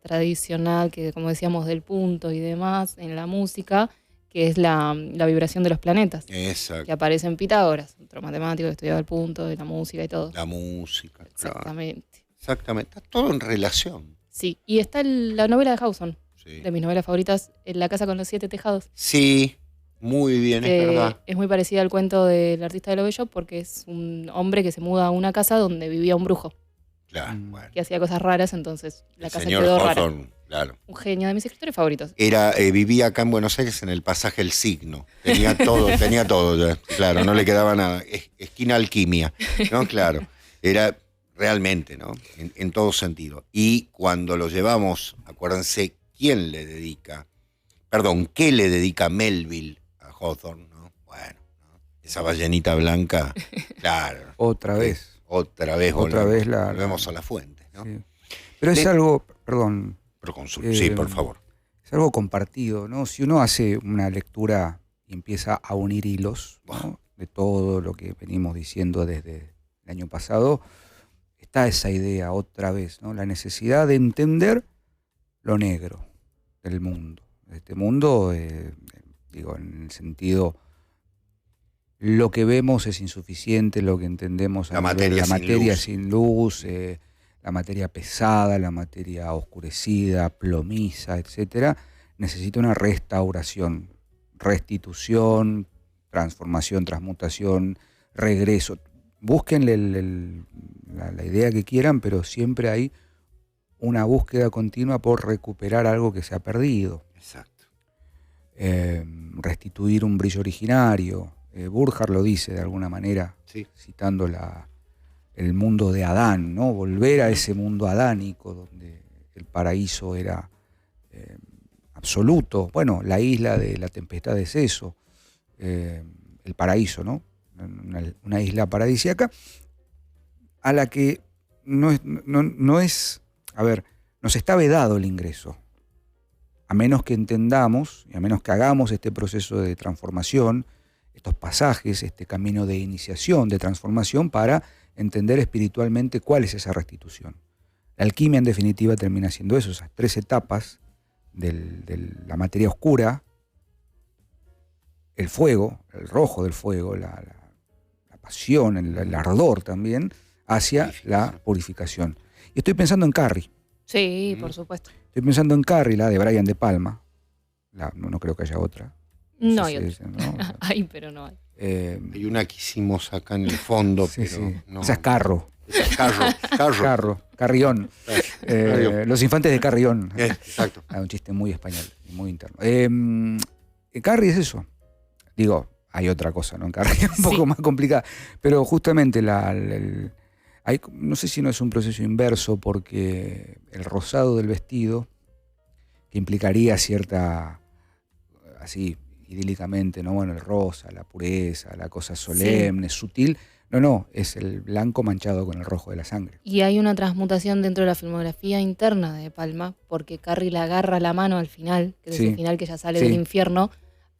tradicional que, como decíamos, del punto y demás en la música, que es la vibración de los planetas, que Exacto. aparece en Pitágoras, otro matemático que estudiaba el punto y la música y todo. La música. Claro. Exactamente. Exactamente. Está todo en relación. Sí, y está la novela de Hawthorne, Sí. de mis novelas favoritas, En la casa con los 7 tejados, Sí, muy bien, es que verdad. es muy parecida al cuento del artista de lo bello porque es un hombre que se muda a una casa donde vivía un brujo Claro, bueno. que hacía cosas raras, entonces la El casa señor quedó rara. Hawthorne, claro. Un genio, de mis escritores favoritos. Vivía acá en Buenos Aires en el pasaje El Signo. Tenía todo ya. Claro, no le quedaba nada. Esquina Alquimia, ¿no? Claro. Era realmente, ¿no? En todo sentido. Y cuando lo llevamos, acuérdense, ¿qué le dedica Melville a Hawthorne, ¿no? Bueno, ¿no? Esa ballenita blanca, claro. Otra vez. Otra vez volvemos a la fuente, ¿no? Sí. Pero es algo, perdón, Procónsul, sí, por favor. es algo compartido, ¿no? Si uno hace una lectura y empieza a unir hilos, ¿no? De todo lo que venimos diciendo desde el año pasado, está esa idea otra vez, ¿no? La necesidad de entender lo negro del mundo. Este mundo, digo, en el sentido, lo que vemos es insuficiente, lo que entendemos La a nivel materia de la sin materia luz. sin luz, la materia pesada, la materia oscurecida, plomiza, etcétera, necesita una restauración, restitución, transformación, transmutación, regreso. Búsquenle la idea que quieran, pero siempre hay una búsqueda continua por recuperar algo que se ha perdido. Exacto. Restituir un brillo originario. Burkhardt lo dice de alguna manera, Sí. citando el mundo de Adán, ¿no? Volver a ese mundo adánico donde el paraíso era absoluto. Bueno, la isla de la tempestad es eso, el paraíso, ¿no? Una isla paradisíaca a la que no es, a ver, nos está vedado el ingreso, a menos que entendamos y a menos que hagamos este proceso de transformación, estos pasajes, este camino de iniciación, de transformación, para entender espiritualmente cuál es esa restitución. La alquimia, en definitiva, termina siendo eso, esas 3 etapas de la materia oscura, el fuego, el rojo del fuego, la pasión, el ardor también, hacia la purificación. Y estoy pensando en Carrie. Sí, por supuesto. Estoy pensando en Carrie, la de Brian De Palma. No creo que haya otra. No sé hay si otra. es, ¿no? Hay, pero no hay. Hay una que hicimos acá en el fondo, Sí, pero sí. no. Esa es Carro. Esa es Carro. Carrión. Carrión. Los infantes de Carrión. Exacto. Un chiste muy español, muy interno. Carrie es eso. Digo, hay otra cosa, ¿no? En Carrie es un poco Sí. más complicada. Pero justamente no sé si no es un proceso inverso, porque el rosado del vestido, que implicaría cierta, así idílicamente, ¿no? Bueno, el rosa, la pureza, la cosa solemne, sutil. No, es el blanco manchado con el rojo de la sangre. Y hay una transmutación dentro de la filmografía interna de De Palma, porque Carrie le agarra la mano al final, que es el final que ella sale del infierno,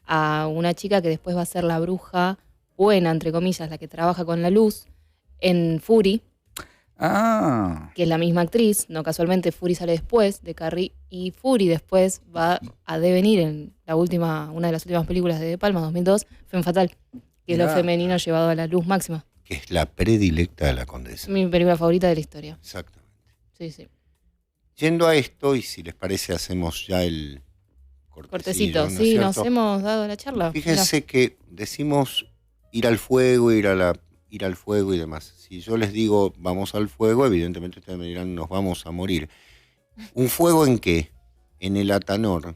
a una chica que después va a ser la bruja buena, entre comillas, la que trabaja con la luz, en Fury. Que es la misma actriz, no casualmente Fury sale después de Carrie, y Fury después va a devenir en una de las últimas películas de De Palma, 2002, Femme Fatale, que es lo femenino llevado a la luz máxima. Que es la predilecta de la Condesa. Mi película favorita de la historia. Exactamente. Sí. Yendo a esto, y si les parece hacemos ya el cortecito. ¿no Sí, es nos cierto? hemos dado la charla. Fíjense que decimos ir al fuego, ir al fuego y demás. Si yo les digo vamos al fuego, evidentemente ustedes me dirán nos vamos a morir. ¿Un fuego en qué? En el atanor.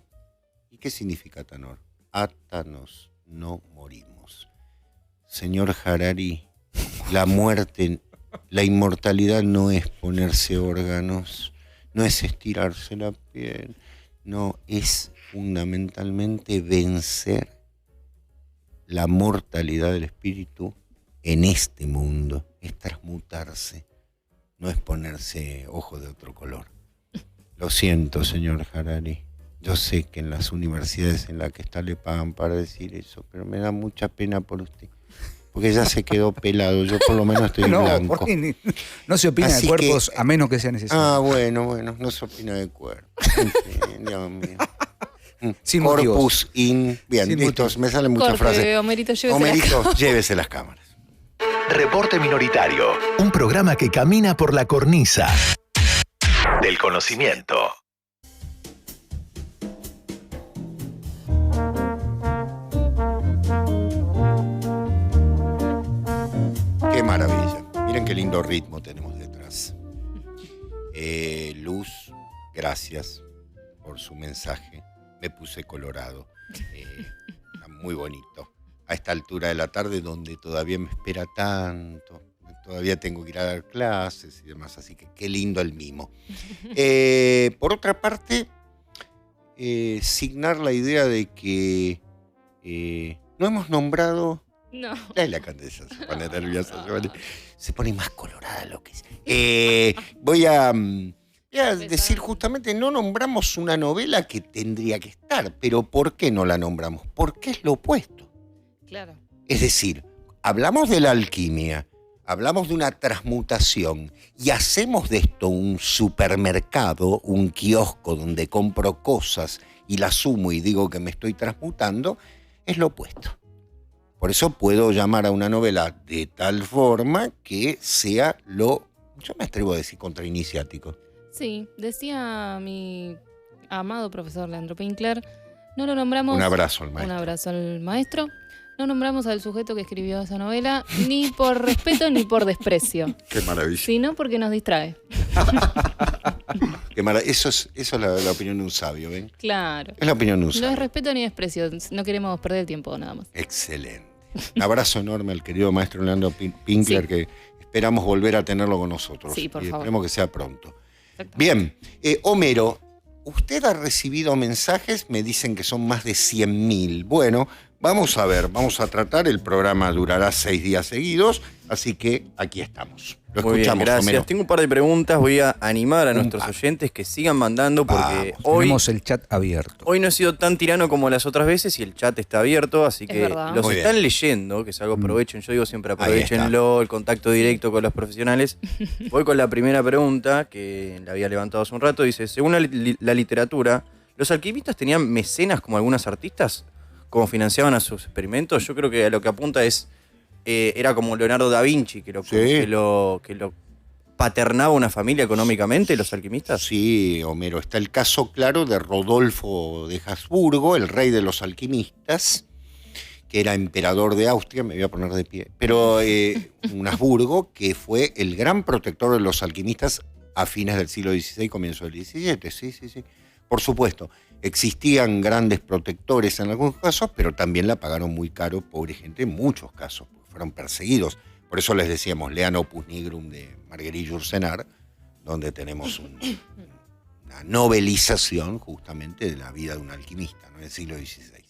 ¿Y qué significa atanor? Átanos, no morimos. Señor Harari, la muerte, la inmortalidad no es ponerse órganos, no es estirarse la piel, no, es fundamentalmente vencer la mortalidad del espíritu en este mundo, es transmutarse, no es ponerse ojos de otro color. Lo siento, señor Harari, yo sé que en las universidades en las que está le pagan para decir eso, pero me da mucha pena por usted. Porque ya se quedó pelado, yo por lo menos estoy blanco. No se opina de cuerpos a menos que sea necesario. Bueno, no se opina de cuerpos. En fin, Dios mío. Sin Corpus motivos. in. Bien, Sin listos, motivos. me salen muchas frases. Homerito, Llévese las cámaras. Reporte Minoritario, un programa que camina por la cornisa del conocimiento. Qué maravilla. Miren qué lindo ritmo tenemos detrás. Luz, gracias por su mensaje. Me puse colorado. Está muy bonito. A esta altura de la tarde donde todavía me espera tanto. Todavía tengo que ir a dar clases y demás. Así que qué lindo el mimo. Por otra parte, signar la idea de que no hemos nombrado... No. La Condesa se pone nerviosa, se pone más colorada lo que es. Voy a decir justamente, no nombramos una novela que tendría que estar, pero ¿por qué no la nombramos? Porque es lo opuesto. Claro. Es decir, hablamos de la alquimia, hablamos de una transmutación y hacemos de esto un supermercado, un kiosco donde compro cosas y las sumo y digo que me estoy transmutando, es lo opuesto. Por eso puedo llamar a una novela de tal forma que sea yo me atrevo a decir contrainiciático. Sí, decía mi amado profesor Leandro Pinkler, no lo nombramos... Un abrazo al maestro. Un abrazo al maestro. No nombramos al sujeto que escribió esa novela ni por respeto ni por desprecio. Qué maravilla. Sino porque nos distrae. Eso es la opinión de un sabio, ¿ven? Claro. Es la opinión de un sabio. No es respeto ni desprecio, no queremos perder el tiempo nada más. Excelente. Un abrazo enorme al querido maestro Leandro Pinkler, que esperamos volver a tenerlo con nosotros. Sí, por favor. Esperemos que sea pronto. Bien, Homero, usted ha recibido mensajes, me dicen que son más de 100.000. Bueno, vamos a ver, vamos a tratar, el programa durará 6 días seguidos, así que aquí estamos. Lo Muy bien, escuchamos, gracias. Homero. Tengo un par de preguntas, voy a animar a nuestros oyentes que sigan mandando porque Tenemos el chat abierto. hoy no he sido tan tirano como las otras veces y el chat está abierto, así que verdad. los Muy están bien. leyendo, que es algo aprovechen, yo digo siempre Ahí aprovechenlo, el contacto directo con los profesionales. Voy con la primera pregunta, que la había levantado hace un rato, dice, según la literatura, ¿los alquimistas tenían mecenas como algunos artistas? ¿Cómo financiaban a sus experimentos? Yo creo que a lo que apunta es, era como Leonardo da Vinci, que lo paternaba una familia económicamente, los alquimistas. Sí, Homero, está el caso claro de Rodolfo de Habsburgo, el rey de los alquimistas, que era emperador de Austria, me voy a poner de pie, pero un Habsburgo que fue el gran protector de los alquimistas a fines del siglo XVI, comienzo del XVII, sí. Por supuesto, existían grandes protectores en algunos casos, pero también la pagaron muy caro, pobre gente, en muchos casos, fueron perseguidos Por eso les decíamos, lean Opus Nigrum de Marguerite Yourcenar, donde tenemos una novelización justamente de la vida de un alquimista, ¿no? Del siglo XVI.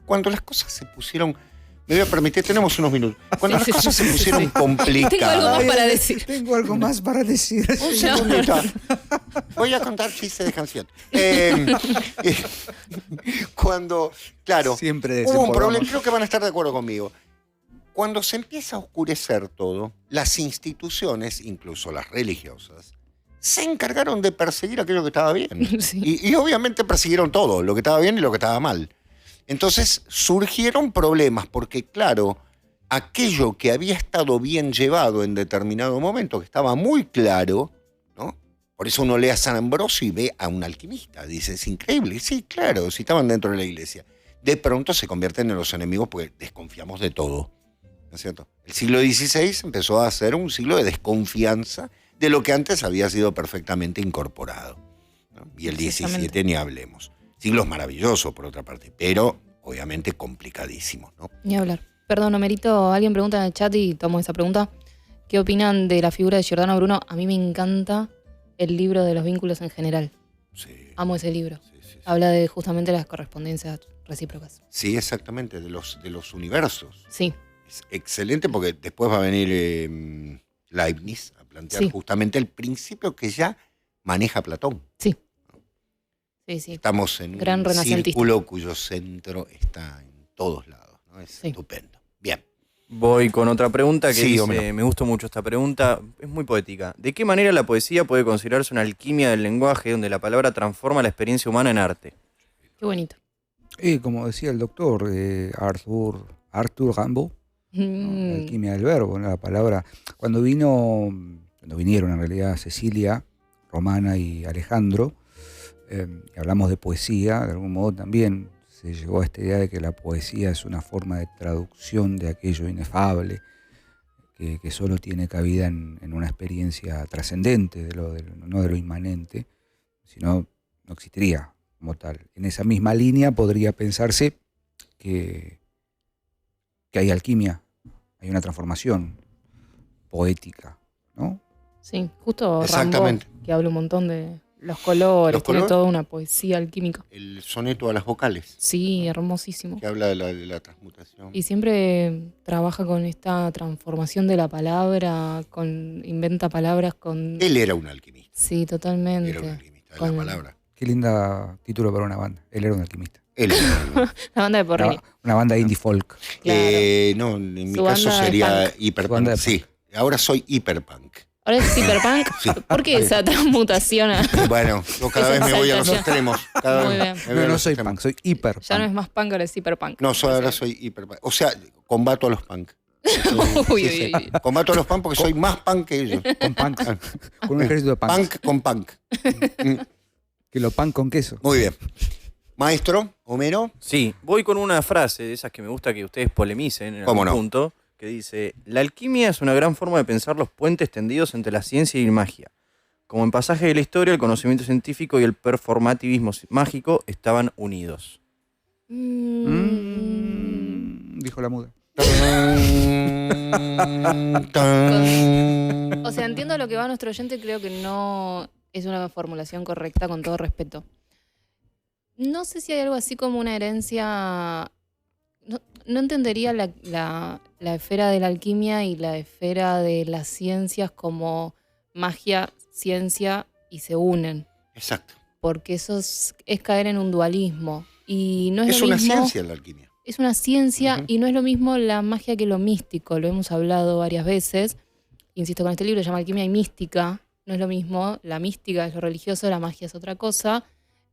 Cuando las cosas se pusieron... Me voy a permitir, tenemos unos minutos. Cuando las cosas se pusieron complicadas... Tengo algo más para decir. Tengo algo más para decir. Un segundito. Voy a contar chistes de canción. Cuando, claro, Siempre hubo un desempolvamos. problema, creo que van a estar de acuerdo conmigo. Cuando se empieza a oscurecer todo, las instituciones, incluso las religiosas, se encargaron de perseguir aquello que estaba bien. Sí. Y obviamente persiguieron todo, lo que estaba bien y lo que estaba mal. Entonces surgieron problemas porque, claro, aquello que había estado bien llevado en determinado momento, que estaba muy claro, ¿no? Por eso uno lee a San Ambrosio y ve a un alquimista. Dice, es increíble. Sí, claro, si estaban dentro de la iglesia. De pronto se convierten en los enemigos porque desconfiamos de todo. ¿No es cierto? El siglo XVI empezó a ser un siglo de desconfianza de lo que antes había sido perfectamente incorporado, ¿no? Y el XVII ni hablemos. Siglos maravillosos, por otra parte, pero obviamente complicadísimos, ¿no? Ni hablar. Perdón, Homerito, alguien pregunta en el chat y tomo esa pregunta. ¿Qué opinan de la figura de Giordano Bruno? A mí me encanta el libro de los vínculos en general. Sí. Amo ese libro. Sí. Habla de justamente las correspondencias recíprocas. Sí, exactamente, de los universos. Sí, Es excelente porque después va a venir Leibniz a plantear Sí. justamente el principio que ya maneja Platón. sí. Estamos en Gran un renacentista. círculo cuyo centro está en todos lados, ¿no? Es Sí. estupendo. Bien. Voy con otra pregunta que Sí, dice, Homero. me gustó mucho esta pregunta, es muy poética. ¿De qué manera la poesía puede considerarse una alquimia del lenguaje donde la palabra transforma la experiencia humana en arte? Qué bonito. Y como decía el doctor Arthur Rimbaud, ¿no? La alquimia del verbo, ¿no? La palabra. Cuando vinieron en realidad Cecilia, Romana y Alejandro, y hablamos de poesía, de algún modo también se llegó a esta idea de que la poesía es una forma de traducción de aquello inefable, que solo tiene cabida en una experiencia trascendente, no de lo inmanente, sino no existiría como tal. En esa misma línea podría pensarse que hay alquimia, hay una transformación poética, ¿no? Sí, justo Exactamente. Rimbaud, que habla un montón de los colores, ¿Los tiene colores? toda una poesía alquímica. El soneto a las vocales, Sí, hermosísimo. que habla de la transmutación. Y siempre trabaja con esta transformación de la palabra, inventa palabras con... Él era un alquimista. Sí, totalmente. Era un alquimista de Con- la palabra. Qué linda título para una banda. Él era un alquimista. Él era un alquimista. La banda de Porrini. Una banda indie folk. Claro. No, en mi Su caso banda de sería punk. Su hiperpunk. banda de Sí, ahora soy hiperpunk. Ahora es cyberpunk. Sí. ¿Por qué esa transmutación? Bueno, yo cada vez Esa me voy a los salta ya. extremos. Cada Muy vez bien. me voy a No los soy extremos. punk, soy hiperpunk. Ya no es más punk, ahora es cyberpunk. No, ahora soy hiperpunk. O sea, combato a los punk. Uy, Sí, uy, sí. uy. Combato a los punk porque soy más punk que ellos. Con punk. Con un ejército de punks. Punk con punk. Que lo pan con queso. Muy bien. Maestro, Homero. Sí, voy con una frase de esas que me gusta que ustedes polemicen en ¿Cómo algún no? punto, que dice, la alquimia es una gran forma de pensar los puentes tendidos entre la ciencia y la magia. Como en pasaje de la historia, el conocimiento científico y el performativismo mágico estaban unidos. Dijo la muda. O sea, entiendo a lo que va nuestro oyente, creo que no es una formulación correcta, con todo respeto. No sé si hay algo así como una herencia. No entendería la esfera de la alquimia y la esfera de las ciencias como magia, ciencia y se unen. Exacto. Porque eso es caer en un dualismo. Y no es Es lo una mismo. ciencia la alquimia. Es una ciencia Ujú. y no es lo mismo la magia que lo místico. Lo hemos hablado varias veces. Insisto con este libro, se llama Alquimia y Mística. No es lo mismo. La mística es lo religioso, la magia es otra cosa.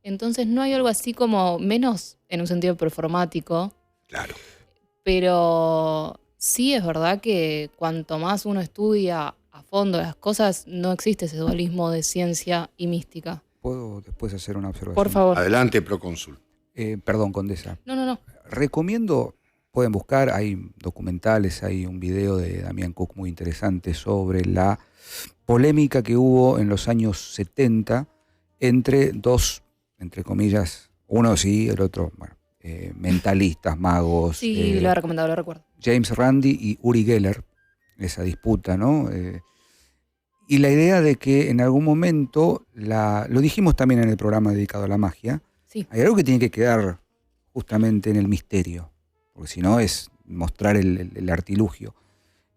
Entonces no hay algo así como, menos en un sentido performático, Claro. pero sí es verdad que cuanto más uno estudia a fondo las cosas, no existe ese dualismo de ciencia y mística. ¿Puedo después hacer una observación? Por favor. Adelante, procónsul. Perdón, Condesa. No. Recomiendo, pueden buscar, hay documentales, hay un video de Damián Cook muy interesante sobre la polémica que hubo en los años 70 entre dos, entre comillas, uno sí, el otro, bueno, mentalistas, magos, Sí, lo he recomendado, lo recuerdo. James Randi y Uri Geller, esa disputa, ¿no? Y la idea de que en algún momento, lo dijimos también en el programa dedicado a la magia, Sí. hay algo que tiene que quedar justamente en el misterio, porque si no es mostrar el artilugio.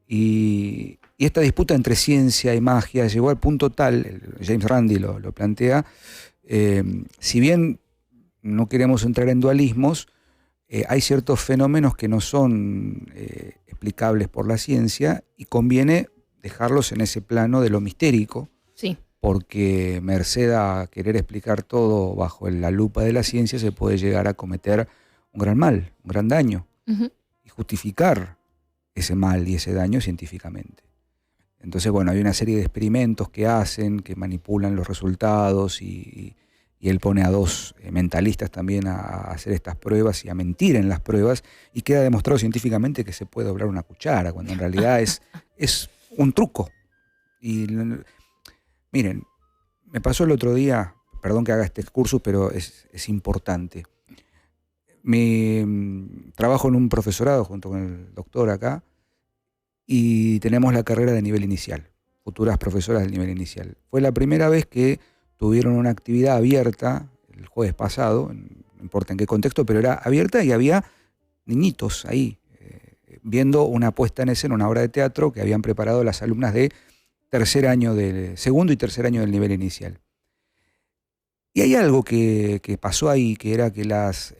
Y esta disputa entre ciencia y magia llegó al punto tal, James Randi lo plantea, si bien no queremos entrar en dualismos, hay ciertos fenómenos que no son explicables por la ciencia y conviene dejarlos en ese plano de lo mistérico, Sí. porque merced a querer explicar todo bajo la lupa de la ciencia se puede llegar a cometer un gran mal, un gran daño, Ujú. y justificar ese mal y ese daño científicamente. Entonces, bueno, hay una serie de experimentos que hacen, que manipulan los resultados y él pone a dos mentalistas también a hacer estas pruebas y a mentir en las pruebas y queda demostrado científicamente que se puede doblar una cuchara, cuando en realidad es un truco. Y miren, me pasó el otro día, perdón que haga este excursus, pero es importante. Trabajo en un profesorado junto con el doctor acá y tenemos la carrera de nivel inicial, futuras profesoras del nivel inicial. Fue la primera vez que tuvieron una actividad abierta el jueves pasado, no importa en qué contexto, pero era abierta y había niñitos ahí viendo una puesta en escena, una obra de teatro que habían preparado las alumnas de segundo y tercer año del nivel inicial. Y hay algo que pasó ahí, que era que las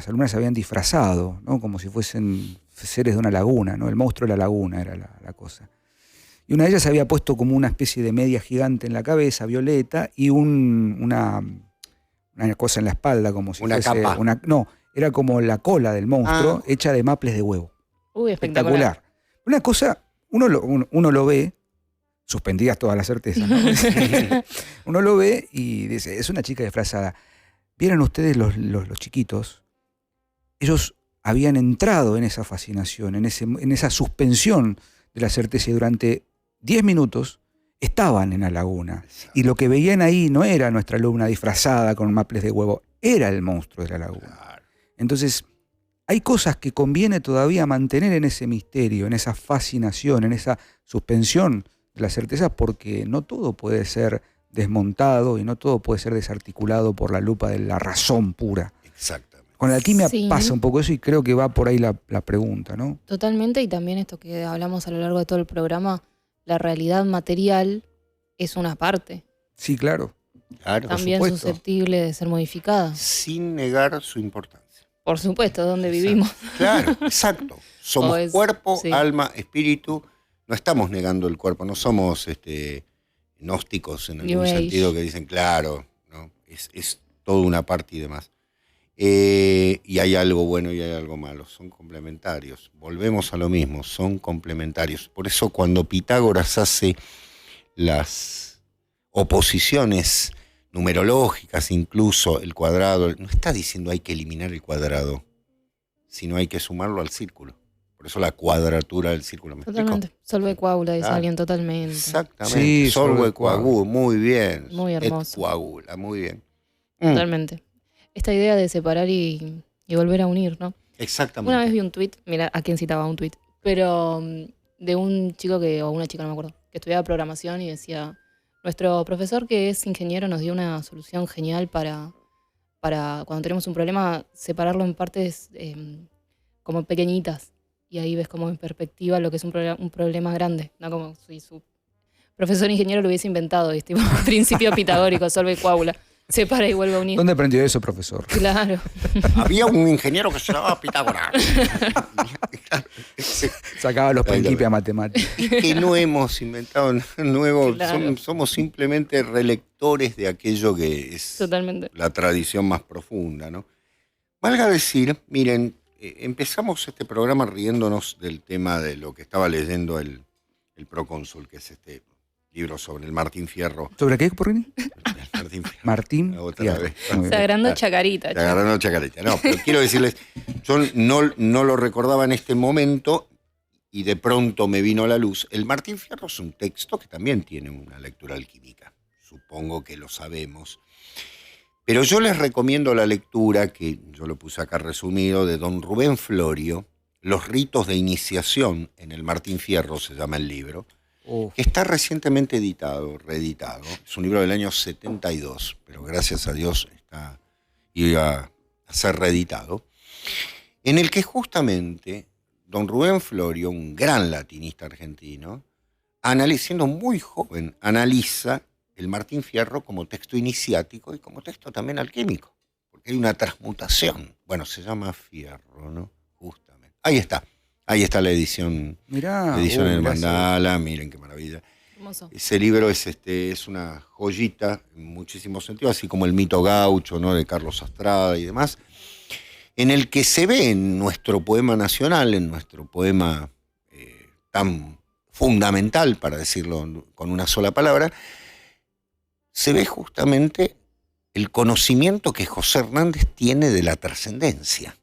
alumnas se habían disfrazado, ¿no? Como si fuesen seres de una laguna, ¿no? El monstruo de la laguna era la cosa. Y una de ellas había puesto como una especie de media gigante en la cabeza, violeta, y una cosa en la espalda, como si Una fuese... capa. No, era como la cola del monstruo, hecha de maples de huevo. Uy, espectacular. Espectacular. Una cosa, uno lo ve, suspendidas todas las certezas, ¿no? Uno lo ve y dice, es una chica disfrazada. ¿Vieron ustedes los chiquitos? Ellos habían entrado en esa fascinación, en esa suspensión de la certeza y durante 10 minutos estaban en la laguna. Y lo que veían ahí no era nuestra alumna disfrazada con maples de huevo, era el monstruo de la laguna. Entonces, hay cosas que conviene todavía mantener en ese misterio, en esa fascinación, en esa suspensión de la certeza, porque no todo puede ser desmontado y no todo puede ser desarticulado por la lupa de la razón pura. Exactamente. Con la alquimia Sí. pasa un poco eso y creo que va por ahí la pregunta, ¿no? Totalmente, y también esto que hablamos a lo largo de todo el programa, la realidad material es una parte, Sí, claro. Claro. también supuesto. susceptible de ser modificada. Sin negar su importancia. Por supuesto, donde Exacto. vivimos. Claro, exacto. Somos O es- cuerpo, sí. alma, espíritu. No estamos negando el cuerpo, no somos gnósticos en New algún Age. sentido que dicen, claro, ¿no? Es toda una parte y demás. Y hay algo bueno y hay algo malo, son complementarios. Volvemos a lo mismo, son complementarios. Por eso cuando Pitágoras hace las oposiciones numerológicas, incluso el cuadrado, no está diciendo hay que eliminar el cuadrado, sino hay que sumarlo al círculo. Por eso la cuadratura del círculo. ¿Me explico? Totalmente. Solve coagula, dice Claro. alguien, totalmente. Exactamente. Sí, Solve solve coagula, muy bien. Muy Et hermoso. coagula, muy bien. Totalmente. Esta idea de separar y volver a unir, ¿no? Exactamente. Una vez vi un tuit, mira a quién citaba un tuit, pero de un chico o una chica, no me acuerdo, que estudiaba programación y decía, nuestro profesor que es ingeniero nos dio una solución genial para cuando tenemos un problema, separarlo en partes como pequeñitas. Y ahí ves como en perspectiva lo que es un problema grande, no como si su profesor ingeniero lo hubiese inventado, es tipo principio pitagórico, solve coagula, separa y vuelve a unir. ¿Dónde aprendió eso, profesor? Claro. Había un ingeniero que se llamaba Pitágoras. Sacaba los Ahí lo principios ve. matemáticos. Es que no hemos inventado nada nuevo, Claro. somos simplemente relectores de aquello que es Totalmente. la tradición más profunda, ¿no? Valga decir, miren, empezamos este programa riéndonos del tema de lo que estaba leyendo el procónsul, que es este libro sobre el Martín Fierro. ¿Sobre qué, Porrini? El Martín Fierro. Martín Otra Fierro. vez. Muy bien. Sagrando Chacarita. Te agarraron chacareta. No, pero quiero decirles, yo no lo recordaba en este momento y de pronto me vino a la luz. El Martín Fierro es un texto que también tiene una lectura alquímica. Supongo que lo sabemos. Pero yo les recomiendo la lectura, que yo lo puse acá resumido, de don Rubén Florio, Los ritos de iniciación en el Martín Fierro, se llama el libro, Uf, que está recientemente reeditado. Es un libro del año 72, pero gracias a Dios iba a ser reeditado, en el que justamente don Rubén Florio, un gran latinista argentino, siendo muy joven, analiza el Martín Fierro como texto iniciático y como texto también alquímico, porque hay una transmutación. Bueno, se llama Fierro, ¿no? Justamente. Ahí está la edición, mirá, en el mirá mandala, miren qué maravilla. Hermoso. Ese libro es una joyita en muchísimos sentidos, así como el mito gaucho, ¿no? De Carlos Astrada y demás, en el que se ve en nuestro poema nacional, en nuestro poema tan fundamental, para decirlo con una sola palabra, se ve justamente el conocimiento que José Hernández tiene de la trascendencia,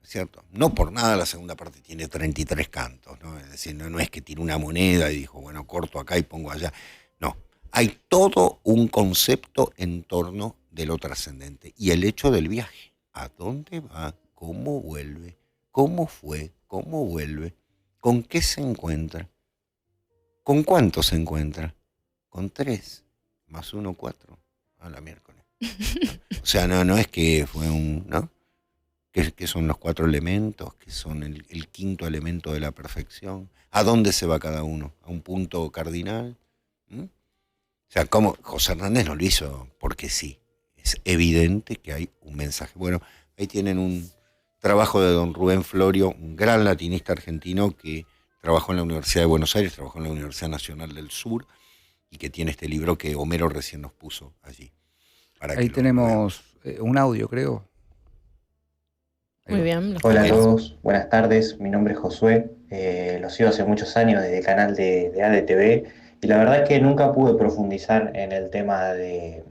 ¿cierto? No por nada la segunda parte tiene 33 cantos, ¿no? Es decir, no es que tiró una moneda y dijo, bueno, corto acá y pongo allá. No, hay todo un concepto en torno de lo trascendente y el hecho del viaje. ¿A dónde va? ¿Cómo vuelve? ¿Cómo fue? ¿Cómo vuelve? ¿Con qué se encuentra? ¿Con cuánto se encuentra? Con 3, más 1, 4. A la miércoles. O sea, no es que fue ¿no? ¿Qué son los 4 elementos? ¿Qué son el quinto elemento de la perfección? ¿A dónde se va cada uno? ¿A un punto cardinal? ¿Mm? O sea, ¿cómo? José Hernández no lo hizo porque sí. Es evidente que hay un mensaje. Bueno, ahí tienen un trabajo de don Rubén Florio, un gran latinista argentino que trabajó en la Universidad de Buenos Aires, trabajó en la Universidad Nacional del Sur y que tiene este libro que Homero recién nos puso allí. Ahí tenemos un audio, creo. Muy bien. Hola a todos, buenas tardes, mi nombre es Josué, lo sigo hace muchos años desde el canal de ADTV y la verdad es que nunca pude profundizar en el tema de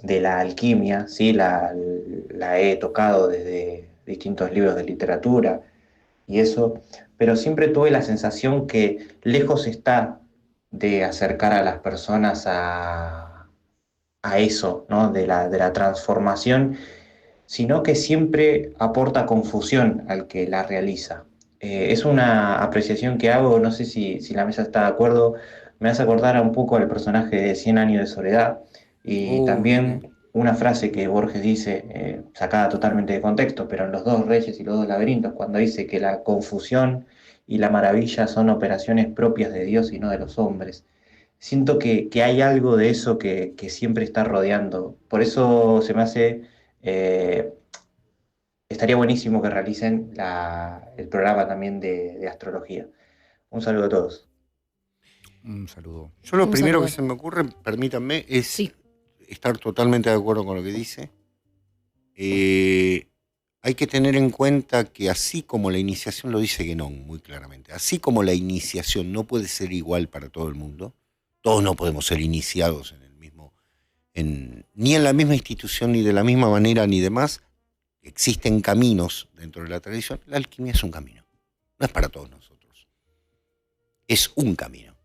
la alquimia, ¿sí? La he tocado desde distintos libros de literatura y eso, pero siempre tuve la sensación que lejos está de acercar a las personas a eso, ¿no? De la transformación, sino que siempre aporta confusión al que la realiza. Es una apreciación que hago, no sé si la mesa está de acuerdo, me hace acordar un poco al personaje de Cien años de soledad y Sí. también una frase que Borges dice, sacada totalmente de contexto, pero en Los dos reyes y los dos laberintos, cuando dice que la confusión y la maravilla son operaciones propias de Dios y no de los hombres. Siento que hay algo de eso que siempre está rodeando. Por eso se me hace eh, estaría buenísimo que realicen el programa también de astrología. Un saludo a todos. Un saludo. Yo lo Un primero saludo. que se me ocurre, permítanme, es Sí. estar totalmente de acuerdo con lo que dice. Hay que tener en cuenta que así como la iniciación, lo dice Guénon muy claramente, así como la iniciación no puede ser igual para todo el mundo, todos no podemos ser iniciados en el mismo, ni en la misma institución, ni de la misma manera, ni demás. Existen caminos dentro de la tradición. La alquimia es un camino. No es para todos nosotros. Es un camino.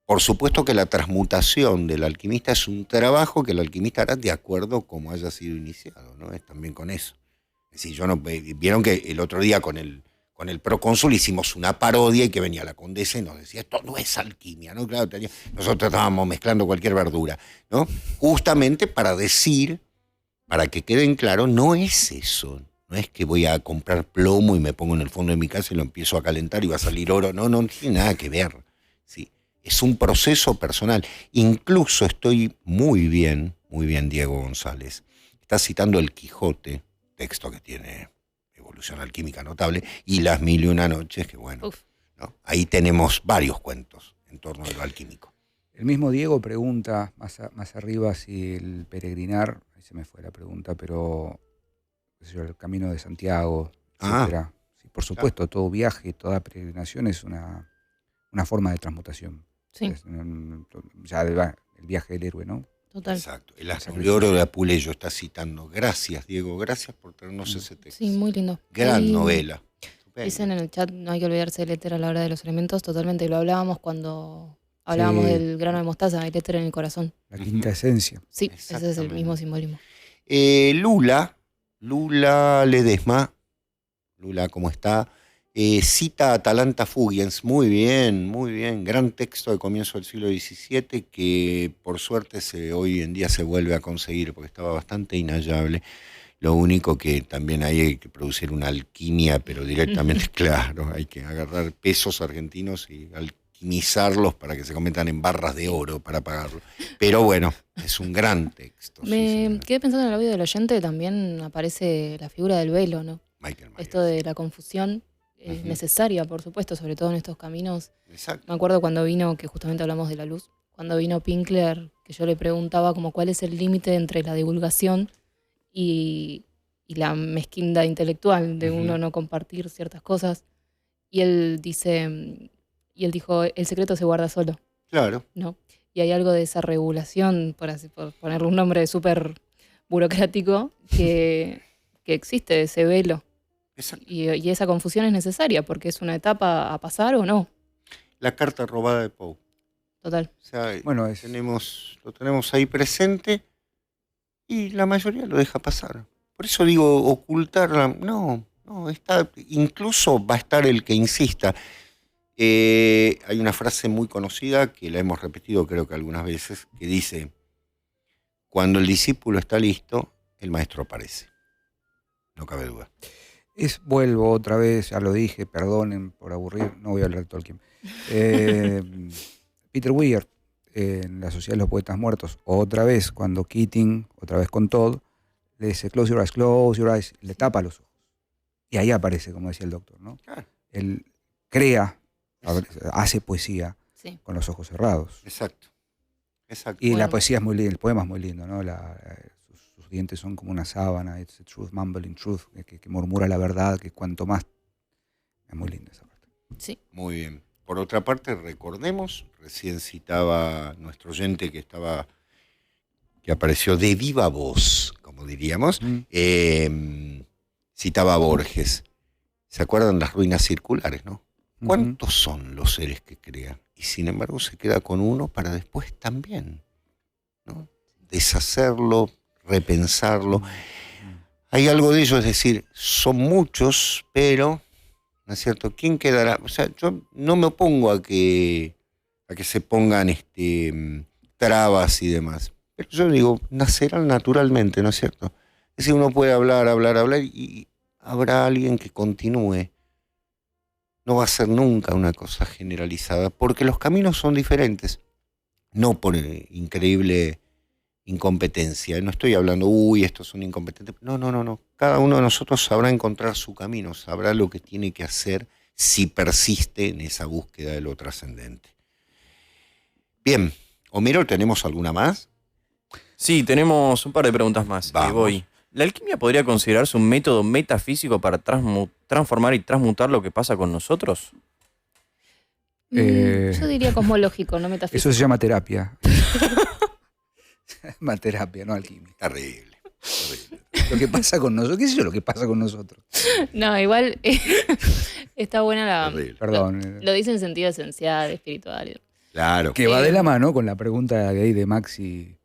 Por supuesto que la transmutación del alquimista es un trabajo que el alquimista hará de acuerdo como haya sido iniciado, ¿no? Es también con eso. Es decir, vieron que el otro día con el procónsul hicimos una parodia y que venía la condesa y nos decía, esto no es alquimia, ¿no? Claro, nosotros estábamos mezclando cualquier verdura, ¿no? Justamente para decir, para que queden claro, no es eso. No es que voy a comprar plomo y me pongo en el fondo de mi casa y lo empiezo a calentar y va a salir oro. No tiene nada que ver. ¿Sí? Es un proceso personal. Incluso estoy muy bien, Diego González. Está citando El Quijote, texto que tiene evolución alquímica notable, y Las Mil y una Noches, que bueno, ¿no? Ahí tenemos varios cuentos en torno a lo alquímico. El mismo Diego pregunta más arriba si el peregrinar, ahí se me fue la pregunta, pero qué sé yo, el camino de Santiago, etcétera. Sí, por supuesto, todo viaje, toda peregrinación es una forma de transmutación. Sí. Ya el viaje del héroe, ¿no? Total. Exacto. El Astro de Oro de Apuleyo está citando. Gracias, Diego, gracias por traernos ese texto. Sí, muy lindo. Gran novela. Dicen en el chat, no hay que olvidarse del éter a la hora de los elementos. Totalmente, lo hablábamos cuando hablábamos del grano de mostaza, el éter en el corazón. La quinta esencia. Sí, ese es el mismo simbolismo. Lula Ledesma, Lula, ¿cómo está? Cita a Atalanta Fugiens, muy bien, gran texto de comienzo del siglo XVII que por suerte hoy en día se vuelve a conseguir porque estaba bastante inhallable. Lo único que también hay que producir una alquimia, pero directamente, claro, hay que agarrar pesos argentinos y alquimizarlos para que se conviertan en barras de oro para pagarlo. Pero bueno, es un gran texto. Me quedé pensando en el audio del oyente, también aparece la figura del velo, ¿no? Michael Myers. Esto de la confusión es necesaria, por supuesto, sobre todo en estos caminos. Exacto. Me acuerdo cuando vino, que justamente hablamos de la luz, cuando vino Pinkler, que yo le preguntaba como cuál es el límite entre la divulgación y la mezquindad intelectual de uno no compartir ciertas cosas. Y él dijo, el secreto se guarda solo, Claro. ¿no? Y hay algo de esa regulación, por ponerle un nombre súper burocrático, que existe, ese velo. Exacto. Y esa confusión es necesaria porque es una etapa a pasar o no. La carta robada de Poe. Total. O sea, Bueno, lo tenemos ahí presente y la mayoría lo deja pasar. Por eso digo, ocultarla, no, incluso va a estar el que insista. Hay una frase muy conocida que la hemos repetido creo que algunas veces, que dice, cuando el discípulo está listo, el maestro aparece. No cabe duda. Vuelvo otra vez, ya lo dije, perdonen por aburrir, no voy a hablar de Tolkien. Peter Weir, en La Sociedad de los Poetas Muertos, otra vez, cuando Keating, otra vez con Todd, le dice close your eyes, le tapa los ojos. Y ahí aparece, como decía el doctor, ¿no? Claro. Él crea, hace poesía Sí. con los ojos cerrados. Exacto. Y Bueno. la poesía es muy linda, el poema es muy lindo, ¿no? Sus dientes son como una sábana, it's the truth, mumbling truth, que murmura la verdad, que cuanto más... Es muy linda esa parte. Sí. Muy bien. Por otra parte, recordemos, recién citaba nuestro oyente que apareció de viva voz, como diríamos, citaba a Borges. ¿Se acuerdan las ruinas circulares, no? ¿Cuántos son los seres que crean? Y sin embargo se queda con uno para después también, ¿no? Deshacerlo, repensarlo. Hay algo de ello, es decir, son muchos, pero, ¿no es cierto? ¿Quién quedará? O sea, yo no me opongo a que se pongan trabas y demás. Pero yo digo, nacerán naturalmente, ¿no es cierto? Es decir, uno puede hablar y habrá alguien que continúe. No va a ser nunca una cosa generalizada, porque los caminos son diferentes. No por increíble incompetencia. No estoy hablando, estos son incompetentes. No. Cada uno de nosotros sabrá encontrar su camino, sabrá lo que tiene que hacer si persiste en esa búsqueda de lo trascendente. Bien, Homero, ¿tenemos alguna más? Sí, tenemos un par de preguntas más. Vamos. ¿La alquimia podría considerarse un método metafísico para transformar y transmutar lo que pasa con nosotros? Yo diría cosmológico, no metafísico. Eso se llama terapia. Se llama terapia, no alquimia. Terrible. Lo que pasa con nosotros, ¿qué sé yo lo que pasa con nosotros? No, igual está buena Terrible. Perdón. Lo dice en sentido esencial, espiritual. Claro. Que va de la mano con la pregunta de ahí de Maxi,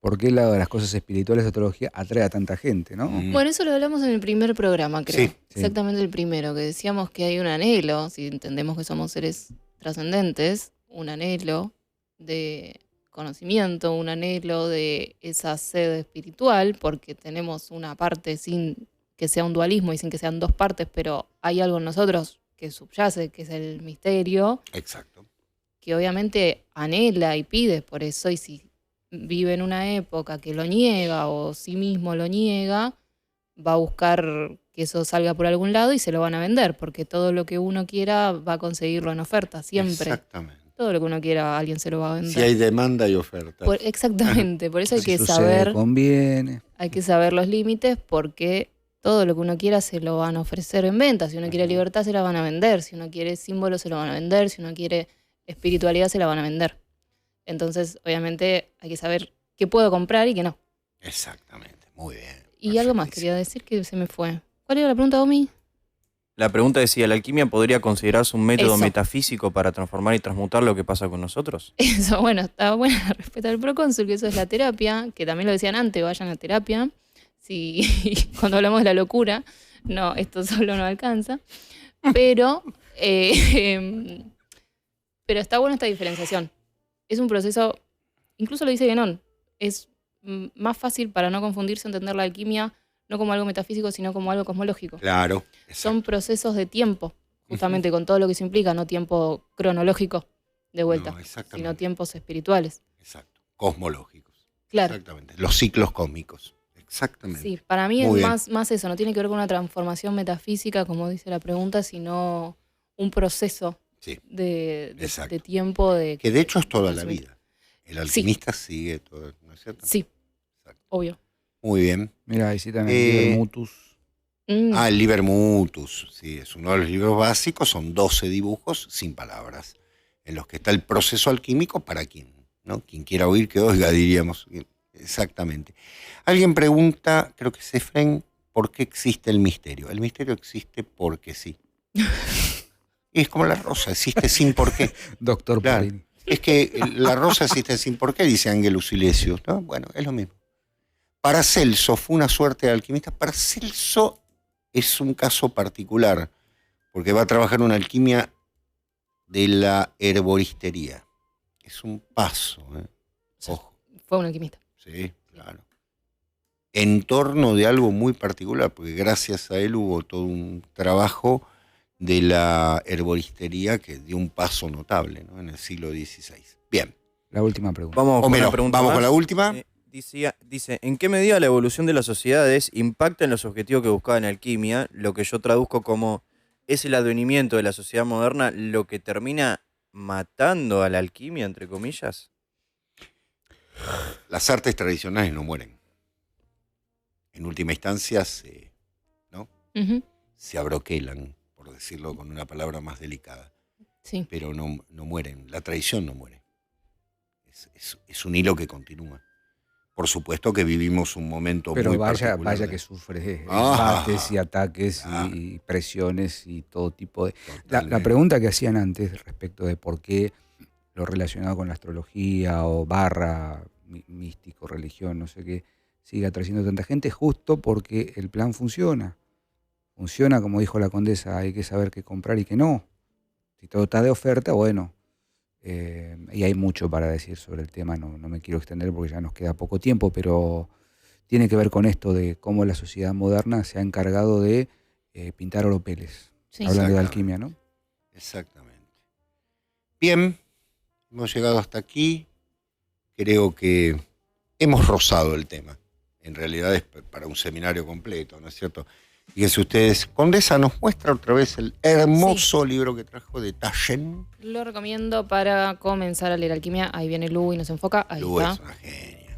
¿por qué las cosas espirituales de astrología atrae a tanta gente, no? Bueno, eso lo hablamos en el primer programa, creo. Sí. Exactamente el primero, que decíamos que hay un anhelo, si entendemos que somos seres trascendentes, un anhelo de conocimiento, un anhelo de esa sed espiritual, porque tenemos una parte sin que sea un dualismo y sin que sean dos partes, pero hay algo en nosotros que subyace, que es el misterio, Exacto. que obviamente anhela y pide por eso, y si vive en una época que lo niega o sí mismo lo niega, va a buscar que eso salga por algún lado y se lo van a vender, porque todo lo que uno quiera va a conseguirlo en oferta, siempre. Exactamente. Todo lo que uno quiera alguien se lo va a vender. Si hay demanda y oferta. Exactamente, por eso hay Si que sucede, saber, conviene. hay que saber los límites, porque todo lo que uno quiera se lo van a ofrecer en venta. Si uno quiere libertad se la van a vender, si uno quiere símbolos se lo van a vender, si uno quiere espiritualidad se la van a vender. Entonces, obviamente, hay que saber qué puedo comprar y qué no. Exactamente. Muy bien. Y algo más quería decir que se me fue. ¿Cuál era la pregunta, Omi? La pregunta decía, ¿la alquimia podría considerarse un método Eso. metafísico para transformar y transmutar lo que pasa con nosotros? Eso, bueno, estaba buena la respuesta del procónsul, que eso es la terapia, que también lo decían antes, vayan a terapia. Si cuando hablamos de la locura, no, esto solo no alcanza. Pero, pero está buena esta diferenciación. Es un proceso, incluso lo dice Guénon, es más fácil para no confundirse entender la alquimia no como algo metafísico, sino como algo cosmológico. Claro. Son exacto. procesos de tiempo, justamente con todo lo que eso implica, no tiempo cronológico de vuelta, No, exactamente. sino tiempos espirituales. Exacto. Cosmológicos. Claro. Exactamente. Los ciclos cósmicos. Exactamente. Sí, para mí Muy es bien. más eso, no tiene que ver con una transformación metafísica, como dice la pregunta, sino un proceso Sí. de Exacto. tiempo. Que de hecho es toda la Sí. vida. El alquimista sigue todo, ¿no es cierto? Sí, Exacto. obvio. Muy bien. Mira, ahí sí también Eh, Liber Mutus. Mm, El Liber Mutus, sí, es uno de los libros básicos, son 12 dibujos sin palabras, en los que está el proceso alquímico para quien, ¿no? Quien quiera oír, que oiga, diríamos. Exactamente. Alguien pregunta, creo que es Efren, ¿por qué existe el misterio? El misterio existe porque sí. Y es como la rosa, existe sin por qué. Doctor Claro. Porrini. Es que la rosa existe sin por qué, dice Angelus Silesius, ¿no? Bueno, es lo mismo. Paracelso fue una suerte de alquimista. Paracelso es un caso particular, porque va a trabajar una alquimia de la herboristería. Es un paso, ¿eh? Ojo, fue un alquimista. sí, claro. En torno de algo muy particular, porque gracias a él hubo todo un trabajo de la herboristería que dio un paso notable, ¿no? En el siglo XVI. Bien. La última pregunta. Vamos con Homero, una pregunta vamos más. con la última. Dice, ¿en qué medida la evolución de las sociedades impacta en los objetivos que buscaba en alquimia? Lo que yo traduzco como, ¿es el advenimiento de la sociedad moderna lo que termina matando a la alquimia, entre comillas? Las artes tradicionales no mueren. En última instancia Ujú, se abroquelan, por decirlo con una palabra más delicada, sí. pero no mueren. La tradición no muere. Es un hilo que continúa. Por supuesto que vivimos un momento Pero muy vaya particular. que sufre Ah, embates y ataques claro. y presiones y todo tipo de... La Totalmente. pregunta que hacían antes respecto de por qué lo relacionado con la astrología o barra místico, religión, no sé qué, sigue atrayendo tanta gente, justo porque el plan funciona. Funciona, como dijo la condesa, hay que saber qué comprar y qué no. Si todo está de oferta, bueno. Y hay mucho para decir sobre el tema, no me quiero extender porque ya nos queda poco tiempo, pero tiene que ver con esto de cómo la sociedad moderna se ha encargado de pintar oropeles, Sí. hablando de Exactamente. alquimia, ¿no? Exactamente. Bien, hemos llegado hasta aquí. Creo que hemos rozado el tema. En realidad es para un seminario completo, ¿no es cierto? Fíjense ustedes, Condesa nos muestra otra vez el hermoso libro que trajo de Taschen. Lo recomiendo para comenzar a leer alquimia. Ahí viene Lu y nos enfoca. Ahí Lu está. es una genia.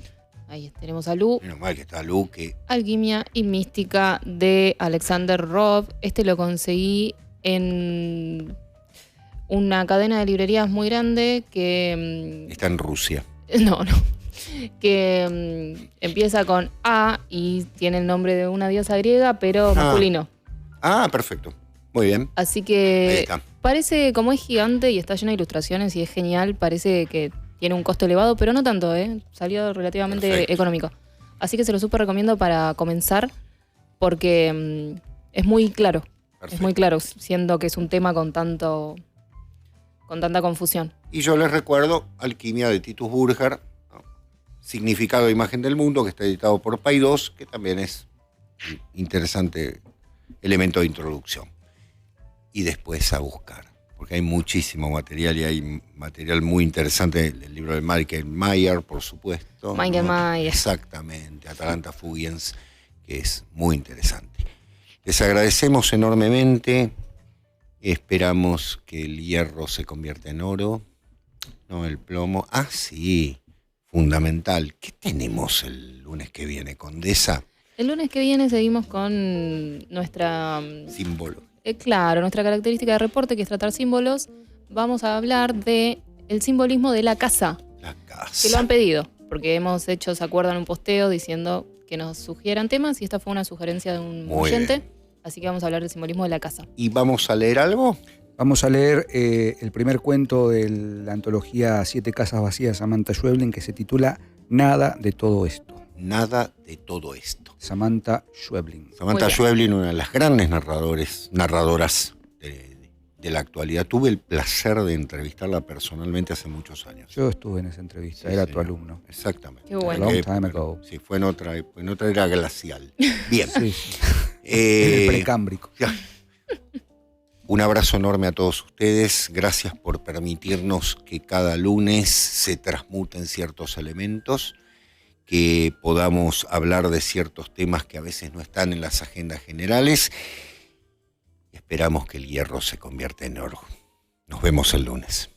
Ahí tenemos a Lu. Menos mal que está Lu, que Alquimia y mística de Alexander Robb. Este lo conseguí en una cadena de librerías muy grande que... está en Rusia. No. Que empieza con A y tiene el nombre de una diosa griega, pero masculino. Ah, perfecto. Muy bien. Así Ahí que está. parece, como es gigante y está lleno de ilustraciones y es genial, parece que tiene un costo elevado, pero no tanto, ¿eh? Salió relativamente Perfecto. económico. Así que se lo súper recomiendo para comenzar porque es muy claro. Perfecto. Es muy claro, siendo que es un tema con tanta confusión. Y yo les recuerdo Alquimia de Titus Burger, ¿no? Significado de Imagen del Mundo, que está editado por Paidós, que también es un interesante elemento de introducción. Y después a buscar, porque hay muchísimo material y hay material muy interesante. El libro de Michael Mayer, por supuesto. Michael Mayer. Exactamente, Atalanta Fugiens, que es muy interesante. Les agradecemos enormemente. Esperamos que el hierro se convierta en oro, no el plomo. Ah, sí, fundamental. ¿Qué tenemos el lunes que viene, Condesa? El lunes que viene seguimos con nuestra... Símbolo. Claro, nuestra característica de reporte, que es tratar símbolos. Vamos a hablar de el simbolismo de la casa, La que lo casa. han pedido, porque hemos hecho, ¿se acuerdan? Un posteo diciendo que nos sugieran temas y esta fue una sugerencia de un Muy oyente. bien. Así que vamos a hablar del simbolismo de la casa. ¿Y vamos a leer algo? Vamos a leer el primer cuento de la antología Siete casas vacías, Samantha Schweblin, que se titula Nada de todo esto. Nada de todo esto. Samantha Schweblin. Samantha Muy bien. Schweblin, una de las grandes narradoras de la actualidad. Tuve el placer de entrevistarla personalmente hace muchos años. Yo estuve en esa entrevista, Sí, era sí. tu alumno. Exactamente. Qué bueno. Long time ago. Sí, fue en otra era glacial. Bien. Sí, sí. En el precámbrico. Un abrazo enorme a todos ustedes. Gracias por permitirnos que cada lunes se transmuten ciertos elementos, que podamos hablar de ciertos temas que a veces no están en las agendas generales. Esperamos que el hierro se convierta en oro. Nos vemos el lunes.